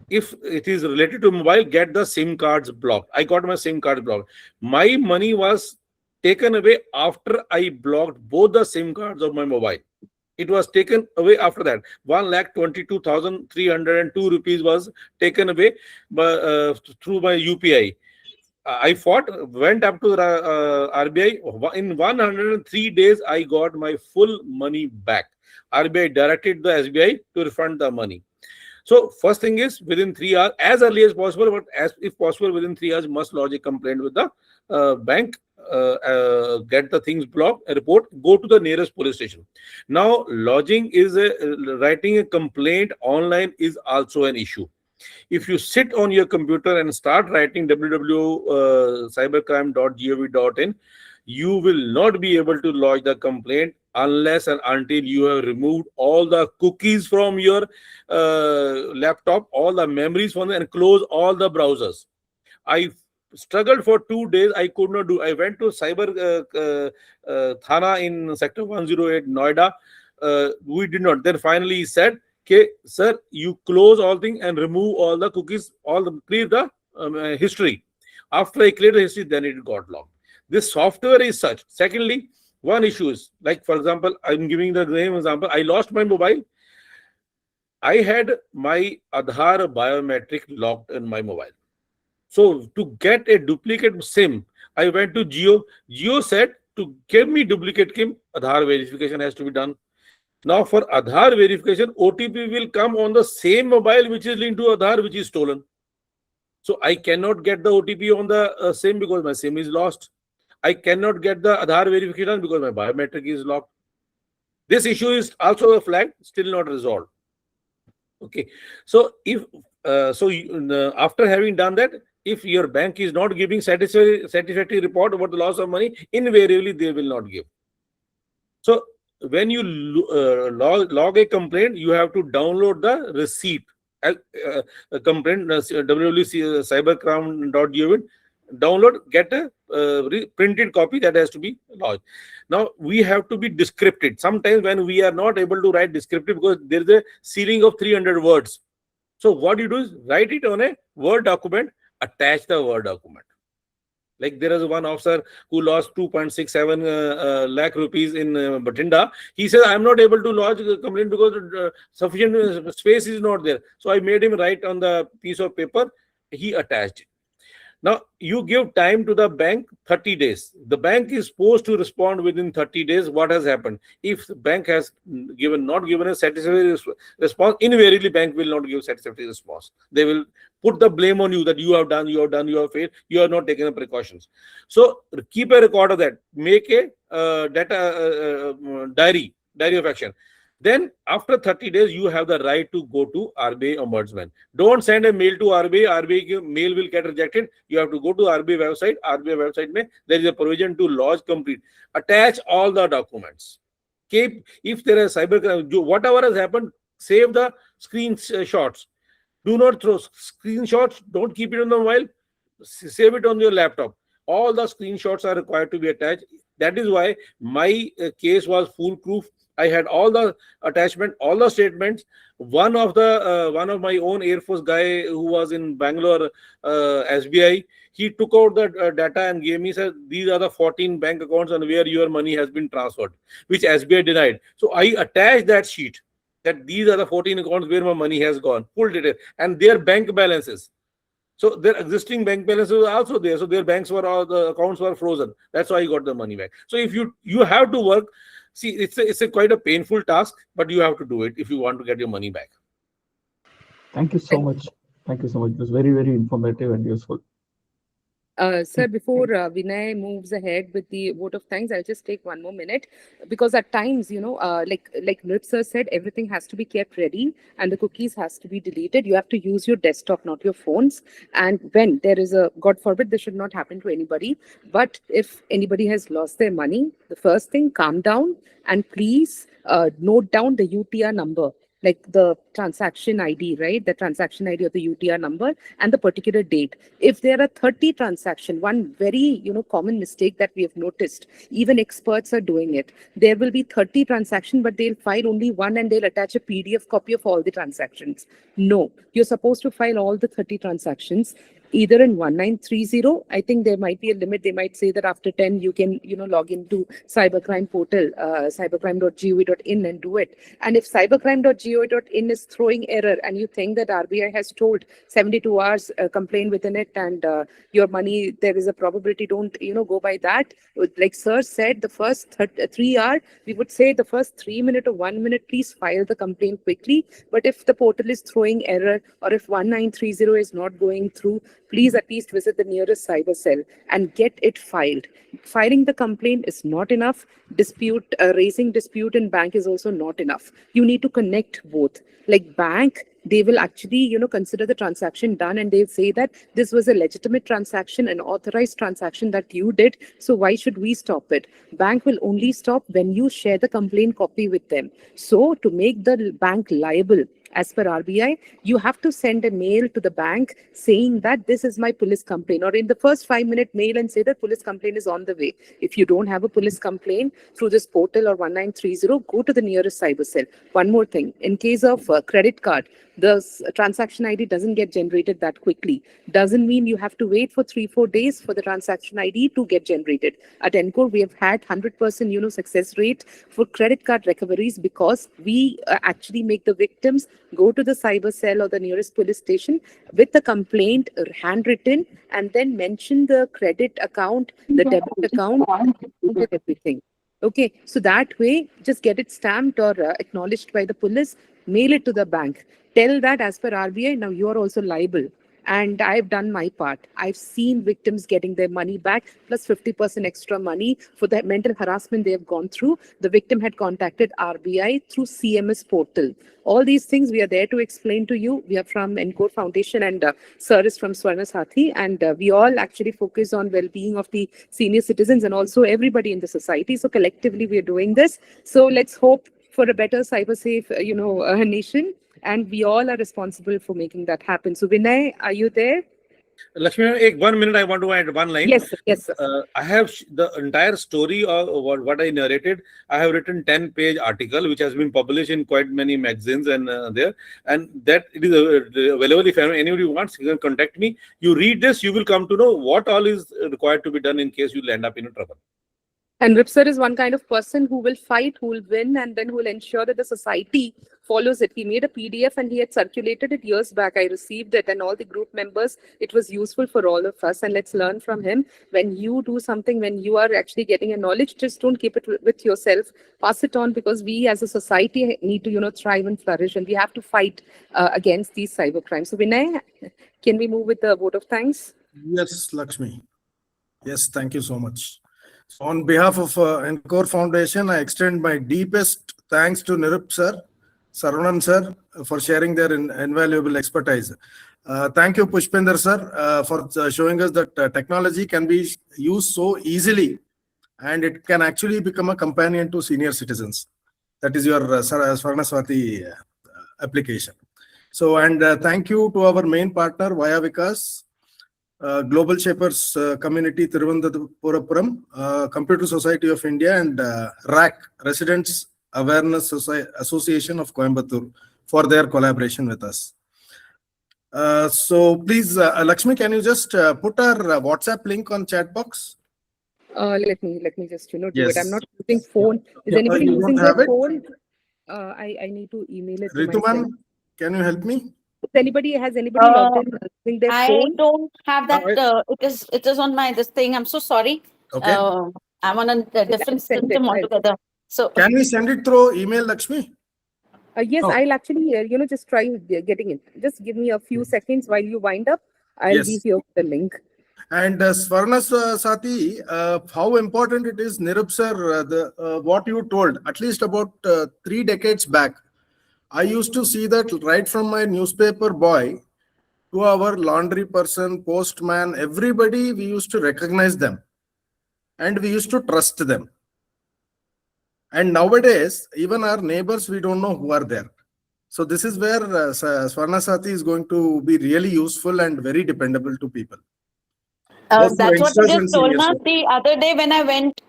If it is related to mobile, get the SIM cards blocked. I got my SIM card blocked. My money was taken away after I blocked both the SIM cards of my mobile. It was taken away after that. 1,22,302 rupees was taken away through my UPI. I fought, went up to RBI. In 103 days, I got my full money back. RBI directed the SBI to refund the money. So first thing is within 3 hours, as early as possible, but as if possible within 3 hours, must lodge a complaint with the bank, get the things blocked, a report, go to the nearest police station. Now, writing a complaint online is also an issue. If you sit on your computer and start writing www.cybercrime.gov.in, you will not be able to lodge the complaint unless and until you have removed all the cookies from your laptop, all the memories from it, and close all the browsers. I struggled for 2 days. I could not do. I went to cyber Thana in sector 108 Noida. We did not. Then finally he said, okay, sir, you close all things and remove all the cookies, clear the history. After I cleared the history, then it got locked. This software is such. Secondly, one issue is, like, for example, I'm giving the same example. I lost my mobile. I had my Aadhaar biometric locked in my mobile. So to get a duplicate SIM, I went to Jio. Jio said to give me duplicate SIM, Aadhaar verification has to be done. Now for Aadhaar verification, OTP will come on the same mobile which is linked to Aadhaar, which is stolen. So I cannot get the OTP on the SIM because my SIM is lost. I cannot get the Aadhaar verification because my biometric is locked. This issue is also a flag, still not resolved. Okay. So if after having done that, if your bank is not giving satisfactory report about the loss of money, invariably they will not give. So when you log a complaint, you have to download the receipt. Complaint www.cybercrime.gov, download, get a printed copy that has to be lodged. Now we have to be descriptive. Sometimes when we are not able to write descriptive because there is a ceiling of 300 words. So what you do is write it on a Word document, attach the Word document. Like there is one officer who lost 2.67 lakh rupees in Bathinda. He says, I'm not able to lodge a complaint because sufficient space is not there. So I made him write on the piece of paper. He attached it. Now, you give time to the bank 30 days. The bank is supposed to respond within 30 days. What has happened? If the bank has not given a satisfactory response, invariably bank will not give satisfactory response. They will put the blame on you that you have failed, you have not taken the precautions. So keep a record of that. Make a diary of action. Then after 30 days, you have the right to go to RBI Ombudsman. Don't send a mail to RBI. RBI mail will get rejected. You have to go to RBI website. RBI website, there is a provision to lodge complete. Attach all the documents. If there is cybercrime, whatever has happened, save the screenshots. Do not throw screenshots. Don't keep it on the mobile. Save it on your laptop. All the screenshots are required to be attached. That is why my case was foolproof. I had all the attachment, all the statements. One of my own Air Force guy who was in Bangalore, SBI, he took out the data and gave me, said, these are the 14 bank accounts and where your money has been transferred, which SBI denied. So I attached that sheet that these are the 14 accounts where my money has gone, full detail, and their bank balances. So their existing bank balances were also there. So their the accounts were frozen. That's why I got the money back. So if you have to work. See, it's quite a painful task, but you have to do it if you want to get your money back. Thank you so much. Thank you so much. It was very, very informative and useful. Sir, before Vinay moves ahead with the vote of thanks, I'll just take one more minute because at times, like Nrip sir said, everything has to be kept ready and the cookies has to be deleted. You have to use your desktop, not your phones. And when there is God forbid, this should not happen to anybody. But if anybody has lost their money, the first thing, calm down and please note down the UTR number. Like the transaction ID, right? The transaction ID of the UTR number and the particular date. If there are 30 transactions, one very common mistake that we have noticed, even experts are doing it. There will be 30 transactions, but they'll file only one and they'll attach a PDF copy of all the transactions. No, you're supposed to file all the 30 transactions either in 1930. I think there might be a limit. They might say that after 10 you can, log into cybercrime portal, cybercrime.gov.in, and do it. And if cybercrime.gov.in is throwing error and you think that RBI has told 72 hours complain within it, and your money, there is a probability, don't go by that. Like sir said, the first 3 hour, we would say the first 3 minute or 1 minute, please file the complaint quickly. But if the portal is throwing error, or if 1930 is not going through, please at least visit the nearest cyber cell and get it filed. Filing the complaint is not enough. Raising dispute in bank is also not enough. You need to connect both. Like bank, they will actually, consider the transaction done, and they'll say that this was a legitimate transaction, an authorized transaction that you did. So why should we stop it? Bank will only stop when you share the complaint copy with them. So to make the bank liable, as per RBI, you have to send a mail to the bank saying that this is my police complaint, or in the first 5-minute mail, and say that police complaint is on the way. If you don't have a police complaint through this portal or 1930, go to the nearest cyber cell. One more thing, in case of credit card, the transaction ID doesn't get generated that quickly. Doesn't mean you have to wait for 3-4 days for the transaction ID to get generated. At NCORE, we have had 100% success rate for credit card recoveries, because we actually make the victims go to the cyber cell or the nearest police station with the complaint handwritten, and then mention the credit account, the debit account, and everything. Okay, so that way, just get it stamped or acknowledged by the police, mail it to the bank. Tell that as per RBI, now you are also liable. And I've done my part. I've seen victims getting their money back, plus 50% extra money for the mental harassment they have gone through. The victim had contacted RBI through CMS portal. All these things we are there to explain to you. We are from NCORE Foundation, and Sir is from Swarna Sathi, and we all actually focus on well-being of the senior citizens and also everybody in the society. So collectively we are doing this. So let's hope for a better cyber safe, nation. And we all are responsible for making that happen. So Vinay, are you there? Lakshmi, 1 minute, I want to add one line. Yes, sir. Yes, sir. I have the entire story of what I narrated. I have written 10-page article, which has been published in quite many magazines and that it is available. If anybody wants, you can contact me. You read this, you will come to know what all is required to be done in case you land up in trouble. And Ripsar is one kind of person who will fight, who will win, and then who will ensure that the society follows it. He made a PDF and he had circulated it years back. I received it, and all the group members, it was useful for all of us. And let's learn from him. When you do something, when you are actually getting a knowledge, just don't keep it with yourself. Pass it on, because we as a society need to, thrive and flourish, and we have to fight against these cyber crimes. So Vinay, can we move with the vote of thanks? Yes, Lakshmi. Yes, thank you so much. So on behalf of NCORE Foundation, I extend my deepest thanks to Nirup sir, Saravanan sir, for sharing their invaluable expertise. Thank you, Pushpinder sir, for showing us that technology can be used so easily, and it can actually become a companion to senior citizens. That is your Swarnaswati application. So, and thank you to our main partner, Via Vikas, Global Shapers Community, Thiruvananthapuram, Computer Society of India, and RAC, Residents Awareness Association of Coimbatore, for their collaboration with us. So please, Lakshmi, can you just put our WhatsApp link on chat box? Let me just do Yes. it. I'm not using phone. Is anybody you using don't have their it? phone? I need to email it to myself. Rituman, can you help me? Has anybody logged in using their I phone? don't have that. It is on my this thing. I'm so sorry. Okay. I'm on a different send it. system altogether. So Can we send it through email, Lakshmi? Yes, Oh. I'll actually, just try getting it. Just give me a few seconds while you wind up. I'll Yes. be here with the link. And Swarna Sati, how important it is, Nirup sir, what you told, at least about 3 decades back. I used to see that right from my newspaper boy to our laundry person, postman, everybody, we used to recognize them and we used to trust them. And nowadays, even our neighbors, we don't know who are there. So this is where Swarna Sati is going to be really useful and very dependable to people. Both that's what youngsters you and just told seniors. us the other day when I went.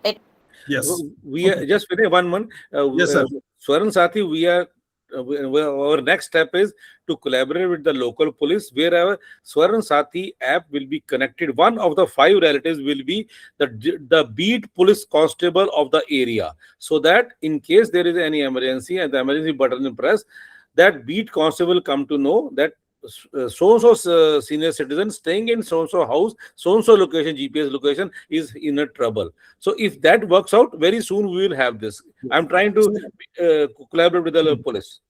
Yes. We are just within 1 month. Yes, sir. Swaran Sathi, we are our next step is to collaborate with the local police, where our Swaran Sati app will be connected. One of the 5 relatives will be the beat police constable of the area, so that in case there is any emergency and the emergency button is pressed, that beat constable come to know that so and so senior citizen staying in so and so house, so and so location, GPS location, is in a trouble. So if that works out, very soon we will have this. I'm trying to collaborate with the police.